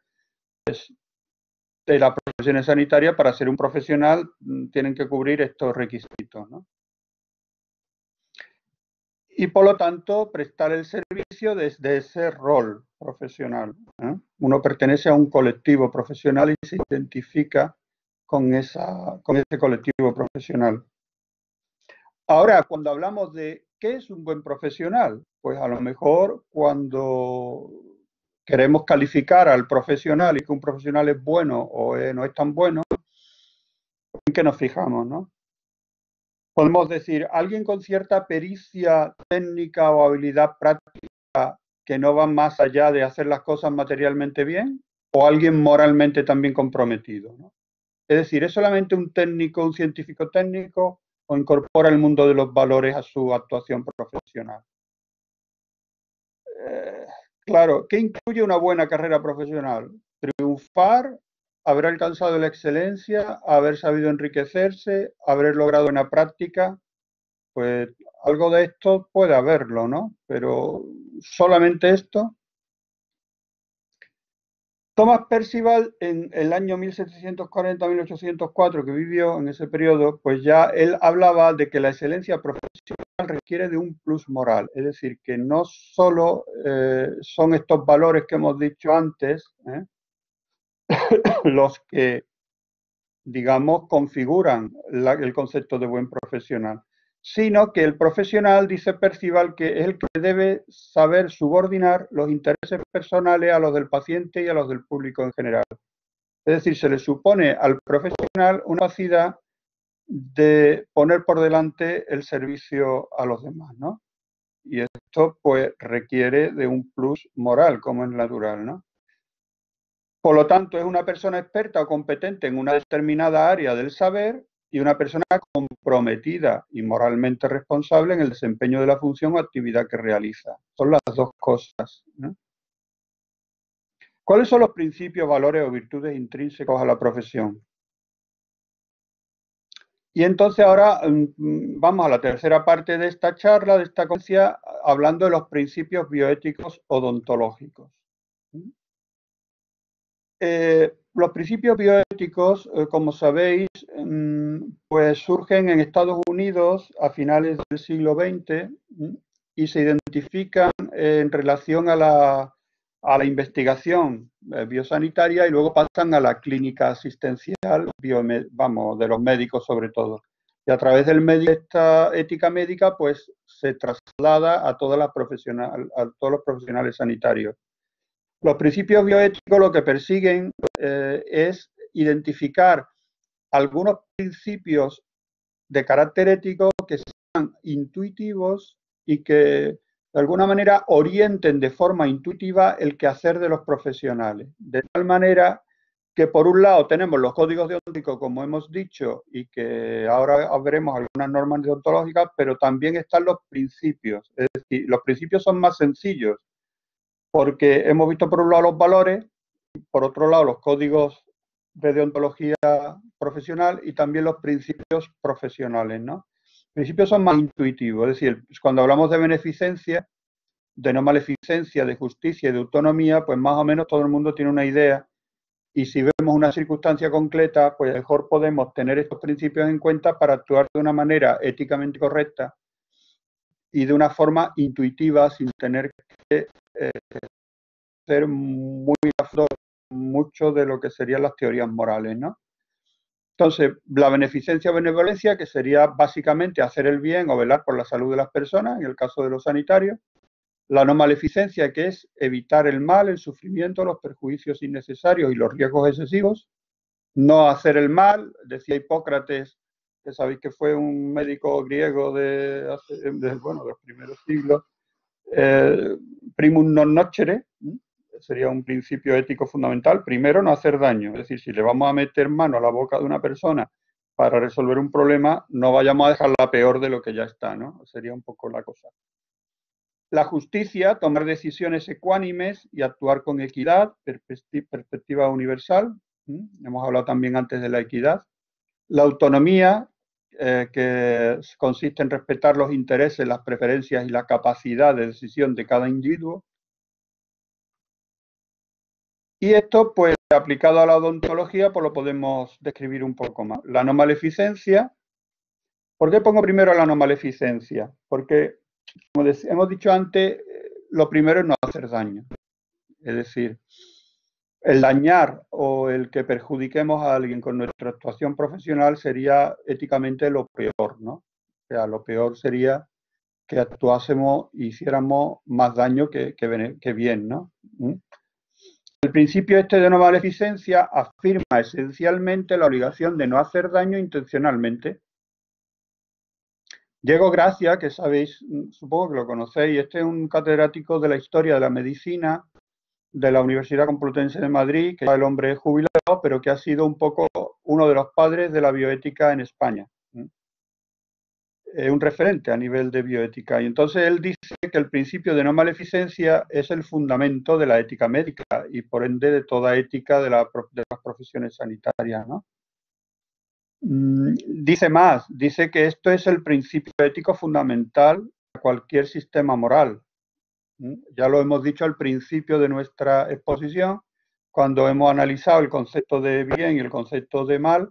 de las profesiones sanitarias, para ser un profesional, tienen que cubrir estos requisitos, ¿no? Y por lo tanto prestar el servicio desde ese rol profesional. Uno pertenece a un colectivo profesional y se identifica con ese colectivo profesional. Ahora, cuando hablamos de qué es un buen profesional, pues a lo mejor cuando queremos calificar al profesional y que un profesional es bueno o no es tan bueno, ¿en qué nos fijamos, no? Podemos decir, alguien con cierta pericia técnica o habilidad práctica que no va más allá de hacer las cosas materialmente bien, o alguien moralmente también comprometido, ¿no? Es decir, ¿es solamente un técnico, un científico técnico, o incorpora el mundo de los valores a su actuación profesional? Claro, ¿qué incluye una buena carrera profesional? Triunfar, haber alcanzado la excelencia, haber sabido enriquecerse, haber logrado una práctica. Pues algo de esto puede haberlo, ¿no? Pero solamente esto. Thomas Percival, en el año 1740-1804, que vivió en ese periodo, pues ya él hablaba de que la excelencia profesional requiere de un plus moral, es decir, que no solo son estos valores que hemos dicho antes los que, digamos, configuran el concepto de buen profesional, sino que el profesional, dice Percival, que es el que debe saber subordinar los intereses personales a los del paciente y a los del público en general. Es decir, se le supone al profesional una capacidad de poner por delante el servicio a los demás, ¿no? Y esto, pues, requiere de un plus moral, como es natural, ¿no? Por lo tanto, es una persona experta o competente en una determinada área del saber y una persona comprometida y moralmente responsable en el desempeño de la función o actividad que realiza. Son las dos cosas, ¿no? ¿Cuáles son los principios, valores o virtudes intrínsecos a la profesión? Y entonces ahora vamos a la tercera parte de esta charla, de esta conferencia, hablando de los principios bioéticos odontológicos. Los principios bioéticos, como sabéis, pues surgen en Estados Unidos a finales del siglo XX y se identifican en relación a la investigación biosanitaria y luego pasan a la clínica asistencial, de los médicos sobre todo. Y a través del medio de esta ética médica, pues se traslada a todos los profesionales sanitarios. Los principios bioéticos lo que persiguen es identificar algunos principios de carácter ético que sean intuitivos y que de alguna manera orienten de forma intuitiva el quehacer de los profesionales. De tal manera que por un lado tenemos los códigos deontológicos, como hemos dicho, y que ahora veremos algunas normas deontológicas, pero también están los principios. Es decir, los principios son más sencillos, porque hemos visto por un lado los valores, por otro lado los códigos de deontología profesional y también los principios profesionales, ¿no? Los principios son más intuitivos, es decir, cuando hablamos de beneficencia, de no maleficencia, de justicia y de autonomía, pues más o menos todo el mundo tiene una idea y si vemos una circunstancia concreta, pues mejor podemos tener estos principios en cuenta para actuar de una manera éticamente correcta y de una forma intuitiva sin tener que ser muy mucho de lo que serían las teorías morales, ¿no? Entonces, la beneficencia o benevolencia, que sería básicamente hacer el bien o velar por la salud de las personas, en el caso de los sanitarios. La no maleficencia, que es evitar el mal, el sufrimiento, los perjuicios innecesarios y los riesgos excesivos. No hacer el mal, decía Hipócrates, que sabéis que fue un médico griego de los primeros siglos, primum non nocere, sería un principio ético fundamental. Primero, no hacer daño. Es decir, si le vamos a meter mano a la boca de una persona para resolver un problema, no vayamos a dejarla peor de lo que ya está, ¿no? Sería un poco la cosa. La justicia, tomar decisiones ecuánimes y actuar con equidad, perspectiva universal. Hemos hablado también antes de la equidad. La autonomía, que consiste en respetar los intereses, las preferencias y la capacidad de decisión de cada individuo. Y esto, pues, aplicado a la odontología, pues lo podemos describir un poco más. La no maleficencia. ¿Por qué pongo primero la no maleficencia? Porque, como hemos dicho antes, lo primero es no hacer daño. Es decir, el dañar o el que perjudiquemos a alguien con nuestra actuación profesional sería éticamente lo peor, ¿no? O sea, lo peor sería que actuásemos e hiciéramos más daño que bien, ¿no? El principio este de no maleficencia afirma esencialmente la obligación de no hacer daño intencionalmente. Diego Gracia, que sabéis, supongo que lo conocéis, este es un catedrático de la historia de la medicina de la Universidad Complutense de Madrid, que es el hombre jubilado, pero que ha sido un poco uno de los padres de la bioética en España. Un referente a nivel de bioética. Y entonces él dice que el principio de no maleficencia es el fundamento de la ética médica y por ende de toda ética de las profesiones sanitarias, ¿no? Dice más, dice que esto es el principio ético fundamental de cualquier sistema moral. Ya lo hemos dicho al principio de nuestra exposición, cuando hemos analizado el concepto de bien y el concepto de mal,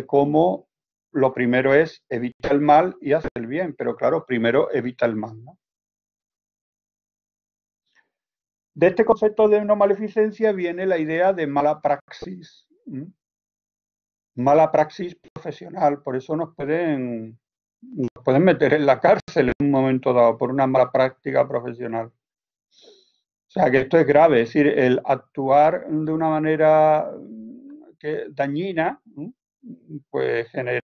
como lo primero es evitar el mal y hacer el bien, pero claro, primero evita el mal, ¿no? De este concepto de no maleficencia viene la idea de mala praxis. Mala praxis profesional, por eso nos pueden meter en la cárcel en un momento dado por una mala práctica profesional. O sea que esto es grave, es decir, el actuar de una manera dañina, pues genera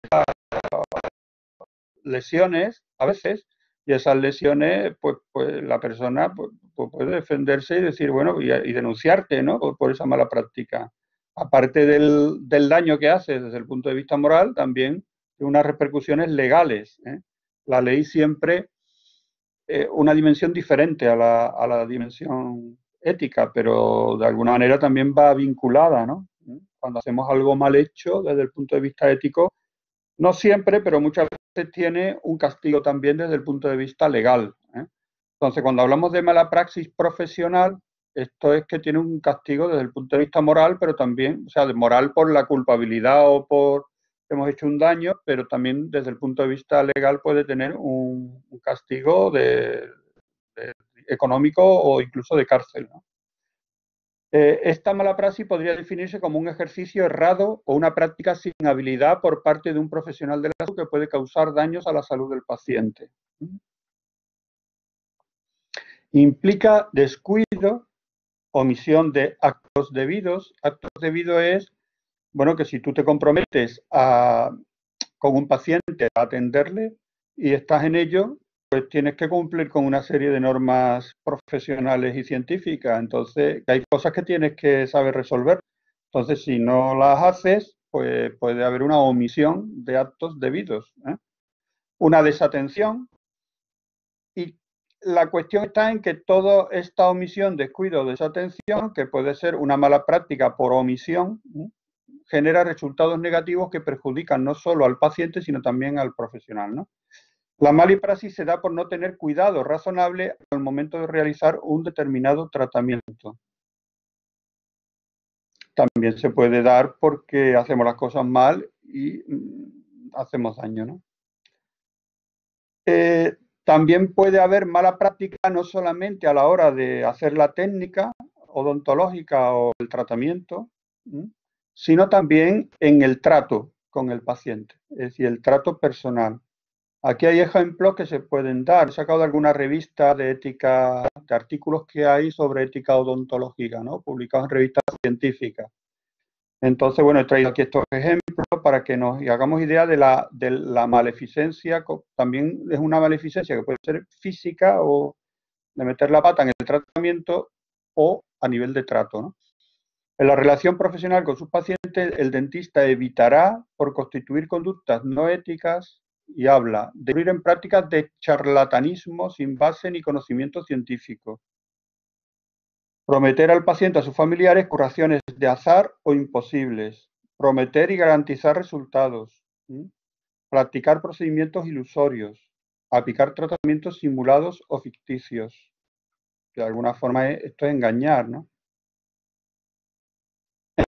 lesiones a veces, y esas lesiones, pues la persona pues puede defenderse y decir, bueno, y denunciarte, ¿no? Por esa mala práctica. Aparte del daño que hace desde el punto de vista moral, también tiene unas repercusiones legales. La ley siempre una dimensión diferente a la dimensión ética, pero de alguna manera también va vinculada, ¿no? Cuando hacemos algo mal hecho desde el punto de vista ético, no siempre, pero muchas veces tiene un castigo también desde el punto de vista legal. Entonces, cuando hablamos de mala praxis profesional, esto es que tiene un castigo desde el punto de vista moral, pero también, o sea, de moral por la culpabilidad o por que hemos hecho un daño, pero también desde el punto de vista legal puede tener un castigo económico o incluso de cárcel, ¿no? Esta mala praxis podría definirse como un ejercicio errado o una práctica sin habilidad por parte de un profesional de la salud que puede causar daños a la salud del paciente. Implica descuido, omisión de actos debidos. Actos debidos es, bueno, que si tú te comprometes con un paciente a atenderle y estás en ello, pues tienes que cumplir con una serie de normas profesionales y científicas. Entonces, hay cosas que tienes que saber resolver. Entonces, si no las haces, pues puede haber una omisión de actos debidos, una desatención. Y la cuestión está en que toda esta omisión, descuido o desatención, que puede ser una mala práctica por omisión, genera resultados negativos que perjudican no solo al paciente, sino también al profesional, ¿no? La malipraxis se da por no tener cuidado razonable al momento de realizar un determinado tratamiento. También se puede dar porque hacemos las cosas mal y hacemos daño, ¿no? También puede haber mala práctica no solamente a la hora de hacer la técnica odontológica o el tratamiento, sino también en el trato con el paciente, es decir, el trato personal. Aquí hay ejemplos que se pueden dar. He sacado de alguna revista de ética, de artículos que hay sobre ética odontológica, ¿no? Publicados en revistas científicas. Entonces, bueno, he traído aquí estos ejemplos para que nos hagamos idea de la maleficencia. También es una maleficencia que puede ser física o de meter la pata en el tratamiento o a nivel de trato, ¿no? En la relación profesional con sus pacientes, el dentista evitará por constituir conductas no éticas y habla de incluir en prácticas de charlatanismo sin base ni conocimiento científico. Prometer al paciente a sus familiares curaciones de azar o imposibles. Prometer y garantizar resultados. Practicar procedimientos ilusorios. Aplicar tratamientos simulados o ficticios. De alguna forma esto es engañar, ¿no?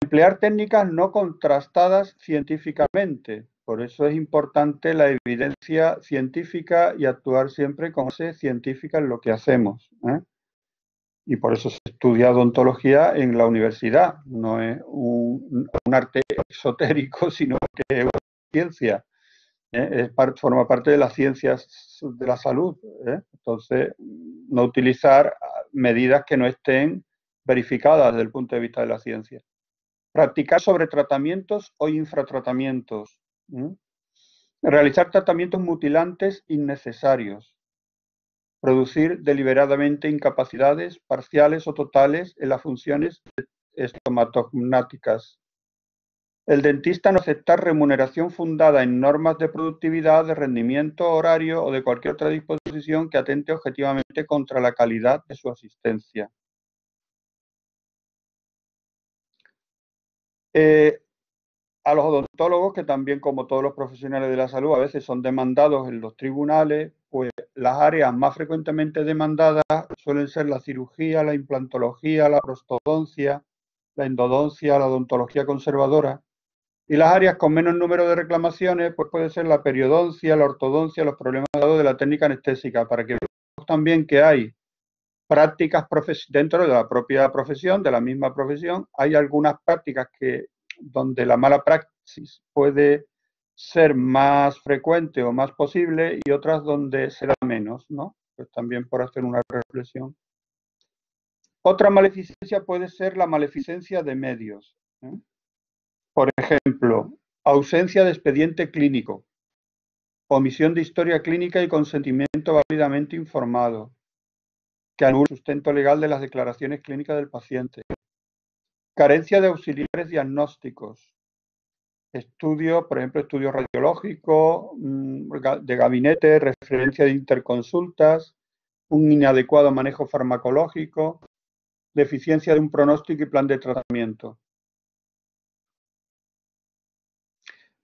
Emplear técnicas no contrastadas científicamente. Por eso es importante la evidencia científica y actuar siempre con base científica en lo que hacemos, Y por eso se estudia odontología en la universidad. No es un arte esotérico, sino que es una ciencia. Forma parte de las ciencias de la salud. Entonces, no utilizar medidas que no estén verificadas desde el punto de vista de la ciencia. Practicar sobre tratamientos o infratratamientos. Realizar tratamientos mutilantes innecesarios. Producir deliberadamente incapacidades parciales o totales en las funciones estomatognáticas. El dentista no aceptar remuneración fundada en normas de productividad, de rendimiento, horario o de cualquier otra disposición que atente objetivamente contra la calidad de su asistencia. a los odontólogos, que también, como todos los profesionales de la salud, a veces son demandados en los tribunales, pues las áreas más frecuentemente demandadas suelen ser la cirugía, la implantología, la prostodoncia, la endodoncia, la odontología conservadora. Y las áreas con menos número de reclamaciones, pues puede ser la periodoncia, la ortodoncia, los problemas de la técnica anestésica, para que veamos también que hay prácticas dentro de la propia profesión, de la misma profesión, hay algunas prácticas donde la mala praxis puede ser más frecuente o más posible y otras donde será menos, ¿no? Pues también por hacer una reflexión. Otra maleficencia puede ser la maleficencia de medios, ¿eh? Por ejemplo, ausencia de expediente clínico, omisión de historia clínica y consentimiento válidamente informado, que anula el sustento legal de las declaraciones clínicas del paciente. Carencia de auxiliares diagnósticos. Estudio, por ejemplo, estudio radiológico, de gabinete, referencia de interconsultas, un inadecuado manejo farmacológico, deficiencia de un pronóstico y plan de tratamiento.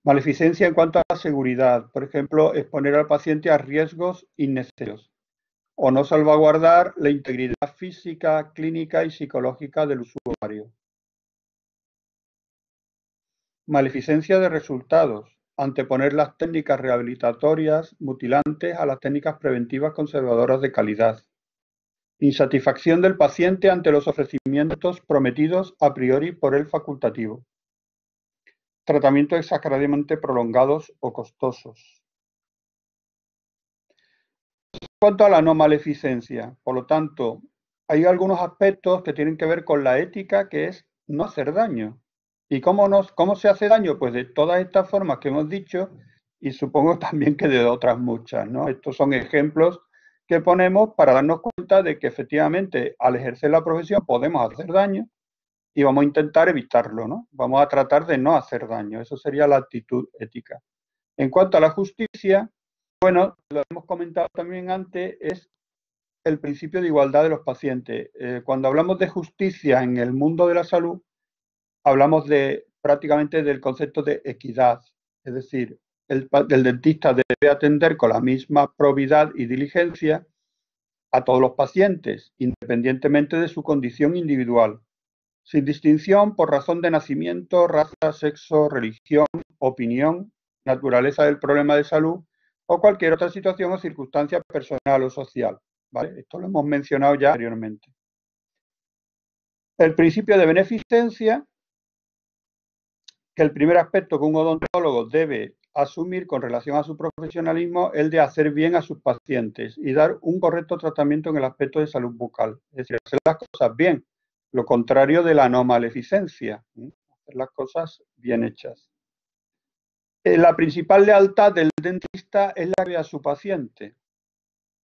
Maleficencia en cuanto a la seguridad, por ejemplo, exponer al paciente a riesgos innecesarios o no salvaguardar la integridad física, clínica y psicológica del usuario. Maleficencia de resultados, anteponer las técnicas rehabilitatorias mutilantes a las técnicas preventivas conservadoras de calidad. Insatisfacción del paciente ante los ofrecimientos prometidos a priori por el facultativo. Tratamientos exageradamente prolongados o costosos. En cuanto a la no maleficencia, por lo tanto, hay algunos aspectos que tienen que ver con la ética, que es no hacer daño. ¿Y cómo se hace daño? Pues de todas estas formas que hemos dicho, y supongo también que de otras muchas, ¿no? Estos son ejemplos que ponemos para darnos cuenta de que efectivamente al ejercer la profesión podemos hacer daño y vamos a intentar evitarlo, ¿no? Vamos a tratar de no hacer daño. Eso sería la actitud ética. En cuanto a la justicia, bueno, lo hemos comentado también antes, es el principio de igualdad de los pacientes. Cuando hablamos de justicia en el mundo de la salud, hablamos prácticamente del concepto de equidad. Es decir, el dentista debe atender con la misma probidad y diligencia a todos los pacientes, independientemente de su condición individual, sin distinción por razón de nacimiento, raza, sexo, religión, opinión, naturaleza del problema de salud o cualquier otra situación o circunstancia personal o social, ¿vale? Esto lo hemos mencionado ya anteriormente. El principio de beneficencia, que el primer aspecto que un odontólogo debe asumir con relación a su profesionalismo es el de hacer bien a sus pacientes y dar un correcto tratamiento en el aspecto de salud bucal. Es decir, hacer las cosas bien, lo contrario de la no maleficencia, hacer las cosas bien hechas. La principal lealtad del dentista es la que ve a su paciente.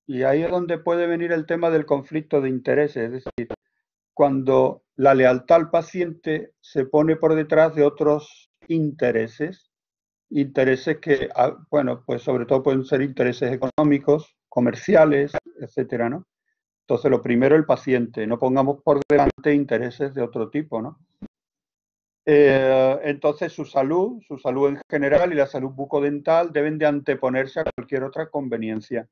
Y ahí es donde puede venir el tema del conflicto de intereses, es decir, cuando la lealtad al paciente se pone por detrás de otros intereses que, bueno, pues sobre todo pueden ser intereses económicos, comerciales, etcétera, ¿no? Entonces, lo primero, el paciente, no pongamos por delante intereses de otro tipo, ¿no? Entonces, su salud en general y la salud bucodental deben de anteponerse a cualquier otra conveniencia.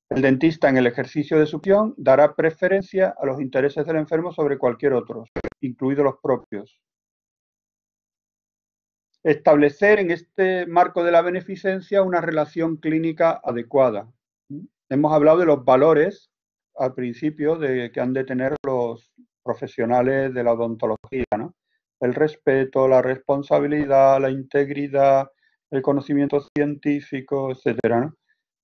El dentista, en el ejercicio de su función, dará preferencia a los intereses del enfermo sobre cualquier otro, incluidos los propios. Establecer en este marco de la beneficencia una relación clínica adecuada. Hemos hablado de los valores al principio que han de tener los profesionales de la odontología, ¿no? El respeto, la responsabilidad, la integridad, el conocimiento científico, etcétera, ¿no?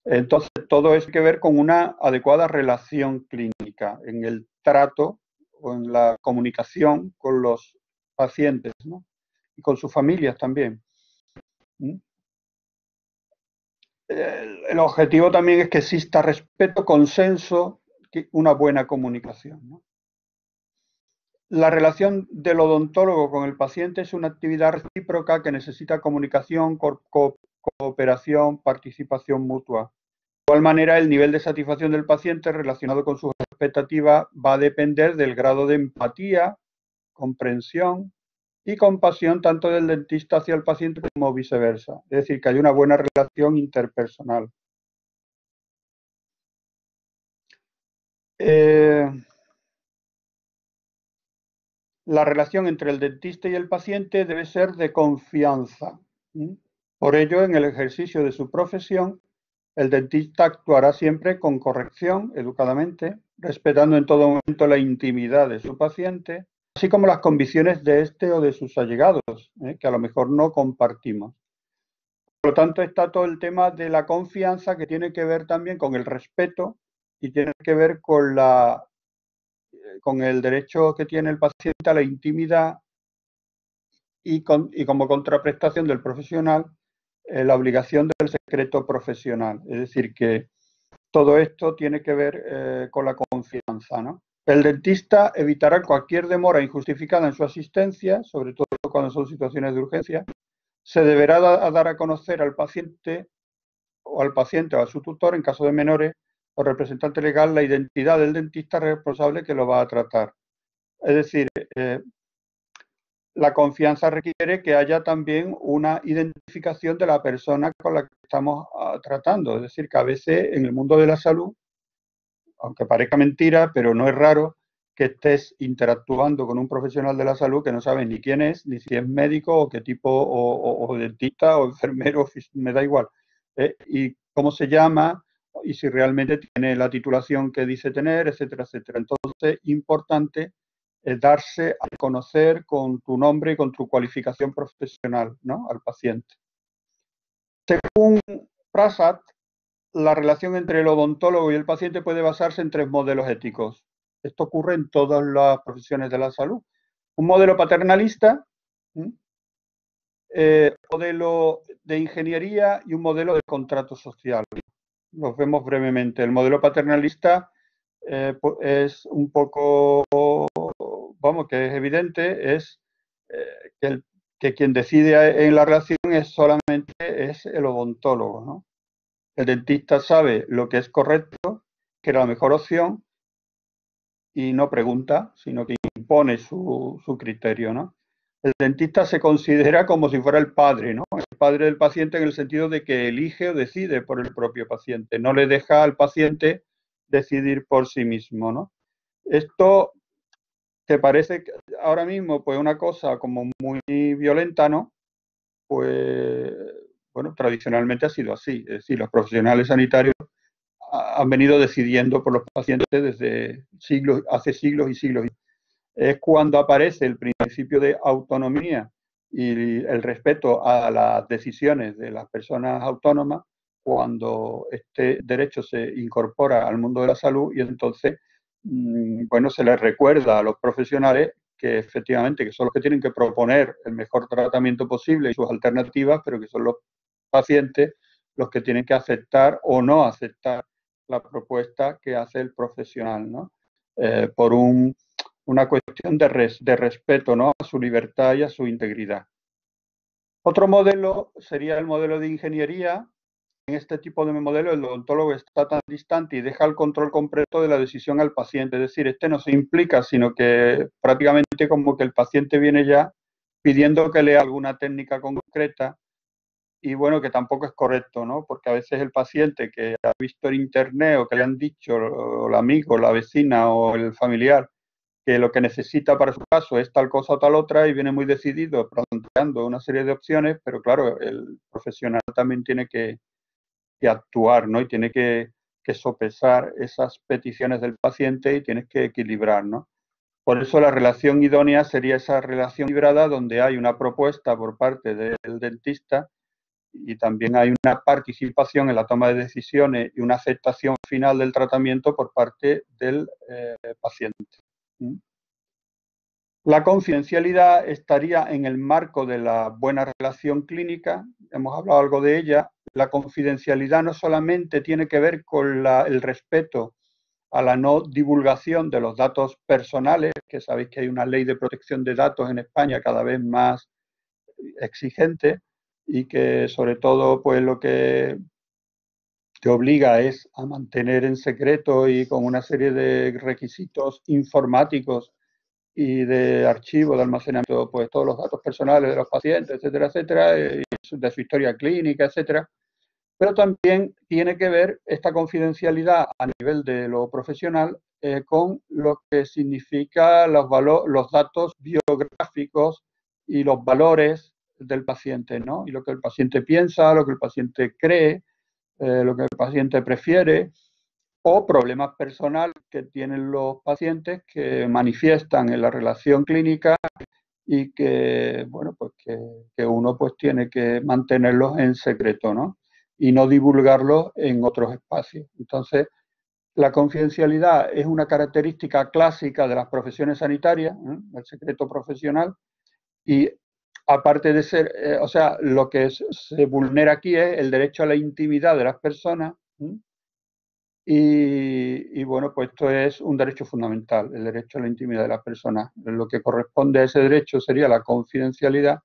Entonces, todo eso hay que ver con una adecuada relación clínica en el trato o en la comunicación con los pacientes, ¿no? Y con sus familias también. El objetivo también es que exista respeto, consenso, una buena comunicación, ¿no? La relación del odontólogo con el paciente es una actividad recíproca que necesita comunicación, cooperación, participación mutua. De igual manera, el nivel de satisfacción del paciente relacionado con sus expectativas va a depender del grado de empatía, comprensión y compasión tanto del dentista hacia el paciente como viceversa. Es decir, que hay una buena relación interpersonal. La relación entre el dentista y el paciente debe ser de confianza. Por ello, en el ejercicio de su profesión, el dentista actuará siempre con corrección, educadamente, respetando en todo momento la intimidad de su paciente, así como las convicciones de este o de sus allegados, que a lo mejor no compartimos. Por lo tanto, está todo el tema de la confianza, que tiene que ver también con el respeto y tiene que ver con el derecho que tiene el paciente a la intimidad y como contraprestación del profesional, la obligación del secreto profesional. Es decir, que todo esto tiene que ver con la confianza, ¿no? El dentista evitará cualquier demora injustificada en su asistencia, sobre todo cuando son situaciones de urgencia. Se deberá dar a conocer al paciente o a su tutor, en caso de menores, o representante legal, la identidad del dentista responsable que lo va a tratar. Es decir, la confianza requiere que haya también una identificación de la persona con la que estamos tratando. Es decir, que a veces en el mundo de la salud, aunque parezca mentira, pero no es raro que estés interactuando con un profesional de la salud que no sabes ni quién es, ni si es médico o qué tipo, o dentista o enfermero, me da igual. Y cómo se llama y si realmente tiene la titulación que dice tener, etcétera, etcétera. Entonces, importante darse a conocer con tu nombre y con tu cualificación profesional, ¿no?, al paciente. Según Prasad, la relación entre el odontólogo y el paciente puede basarse en 3 modelos éticos. Esto ocurre en todas las profesiones de la salud. Un modelo paternalista, un modelo de ingeniería y un modelo de contrato social. Los vemos brevemente. El modelo paternalista es un poco, vamos, que es evidente, es que quien decide en la relación solamente es el odontólogo, ¿no? El dentista sabe lo que es correcto, que era la mejor opción, y no pregunta, sino que impone su criterio, ¿no? El dentista se considera como si fuera el padre, ¿no? El padre del paciente, en el sentido de que elige o decide por el propio paciente, no le deja al paciente decidir por sí mismo, ¿no? Esto te parece ahora mismo pues una cosa como muy violenta, ¿no? Pues bueno, tradicionalmente ha sido así, es decir, los profesionales sanitarios han venido decidiendo por los pacientes desde siglos, hace siglos y siglos. Es cuando aparece el principio de autonomía y el respeto a las decisiones de las personas autónomas, cuando este derecho se incorpora al mundo de la salud, y entonces, bueno, se les recuerda a los profesionales que efectivamente que son los que tienen que proponer el mejor tratamiento posible y sus alternativas, pero que son los pacientes los que tienen que aceptar o no aceptar la propuesta que hace el profesional, ¿no? Por una cuestión de respeto, ¿no?, a su libertad y a su integridad. Otro modelo sería el modelo de ingeniería. En este tipo de modelo, el odontólogo está tan distante y deja el control completo de la decisión al paciente. Es decir, este no se implica, sino que prácticamente como que el paciente viene ya pidiendo que lea alguna técnica concreta, y bueno, que tampoco es correcto, ¿no? Porque a veces el paciente que ha visto en internet o que le han dicho o el amigo, la vecina o el familiar que lo que necesita para su caso es tal cosa o tal otra, y viene muy decidido planteando una serie de opciones, pero claro, el profesional también tiene que actuar, ¿no? Y tiene que sopesar esas peticiones del paciente y tienes que equilibrar, ¿no? Por eso la relación idónea sería esa relación equilibrada donde hay una propuesta por parte del dentista y también hay una participación en la toma de decisiones y una aceptación final del tratamiento por parte del paciente. La confidencialidad estaría en el marco de la buena relación clínica, hemos hablado algo de ella. La confidencialidad no solamente tiene que ver con el respeto a la no divulgación de los datos personales, que sabéis que hay una ley de protección de datos en España cada vez más exigente y que sobre todo pues lo que te obliga es a mantener en secreto y con una serie de requisitos informáticos y de archivo, de almacenamiento, pues todos los datos personales de los pacientes, etcétera, etcétera, de su historia clínica, etcétera. Pero también tiene que ver esta confidencialidad a nivel de lo profesional con lo que significa los datos biográficos y los valores del paciente, ¿no? Y lo que el paciente piensa, lo que el paciente cree, lo que el paciente prefiere, o problemas personales que tienen los pacientes que manifiestan en la relación clínica y que, bueno, pues que uno pues tiene que mantenerlos en secreto, ¿no? Y no divulgarlos en otros espacios. Entonces, la confidencialidad es una característica clásica de las profesiones sanitarias, el secreto profesional, y aparte de ser, o sea, lo que se vulnera aquí es el derecho a la intimidad de las personas, y bueno, pues esto es un derecho fundamental, el derecho a la intimidad de las personas. Lo que corresponde a ese derecho sería la confidencialidad.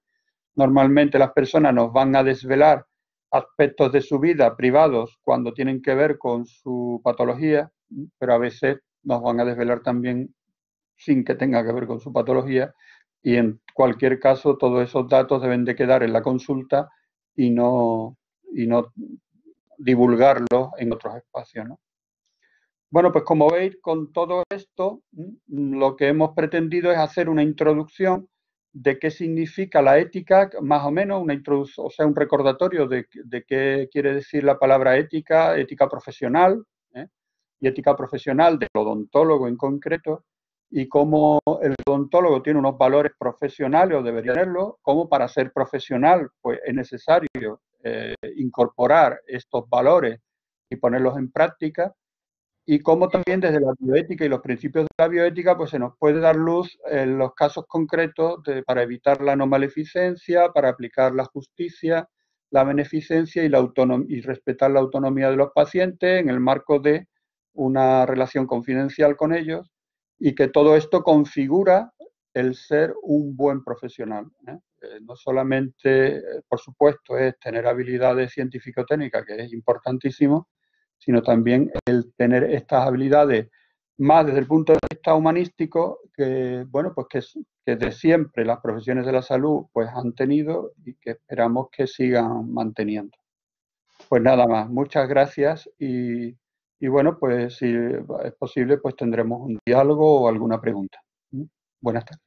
Normalmente las personas nos van a desvelar aspectos de su vida privados cuando tienen que ver con su patología, pero a veces nos van a desvelar también sin que tenga que ver con su patología, y en cualquier caso todos esos datos deben de quedar en la consulta y no divulgarlos en otros espacios, ¿no? Bueno, pues como veis, con todo esto, lo que hemos pretendido es hacer una introducción de qué significa la ética, más o menos, una introducción, o sea, un recordatorio de qué quiere decir la palabra ética, ética profesional, y ética profesional del odontólogo en concreto, y cómo el odontólogo tiene unos valores profesionales, o debería tenerlo, cómo para ser profesional pues es necesario incorporar estos valores y ponerlos en práctica, y cómo también desde la bioética y los principios de la bioética pues se nos puede dar luz en los casos concretos para evitar la no maleficencia, para aplicar la justicia, la beneficencia y respetar la autonomía de los pacientes en el marco de una relación confidencial con ellos, y que todo esto configura el ser un buen profesional, ¿eh? No solamente, por supuesto, es tener habilidades científico-técnicas, que es importantísimo, sino también el tener estas habilidades más desde el punto de vista humanístico, que, bueno, pues que de siempre las profesiones de la salud pues han tenido y que esperamos que sigan manteniendo. Pues nada más, muchas gracias, y bueno, pues si es posible, pues tendremos un diálogo o alguna pregunta. Buenas tardes.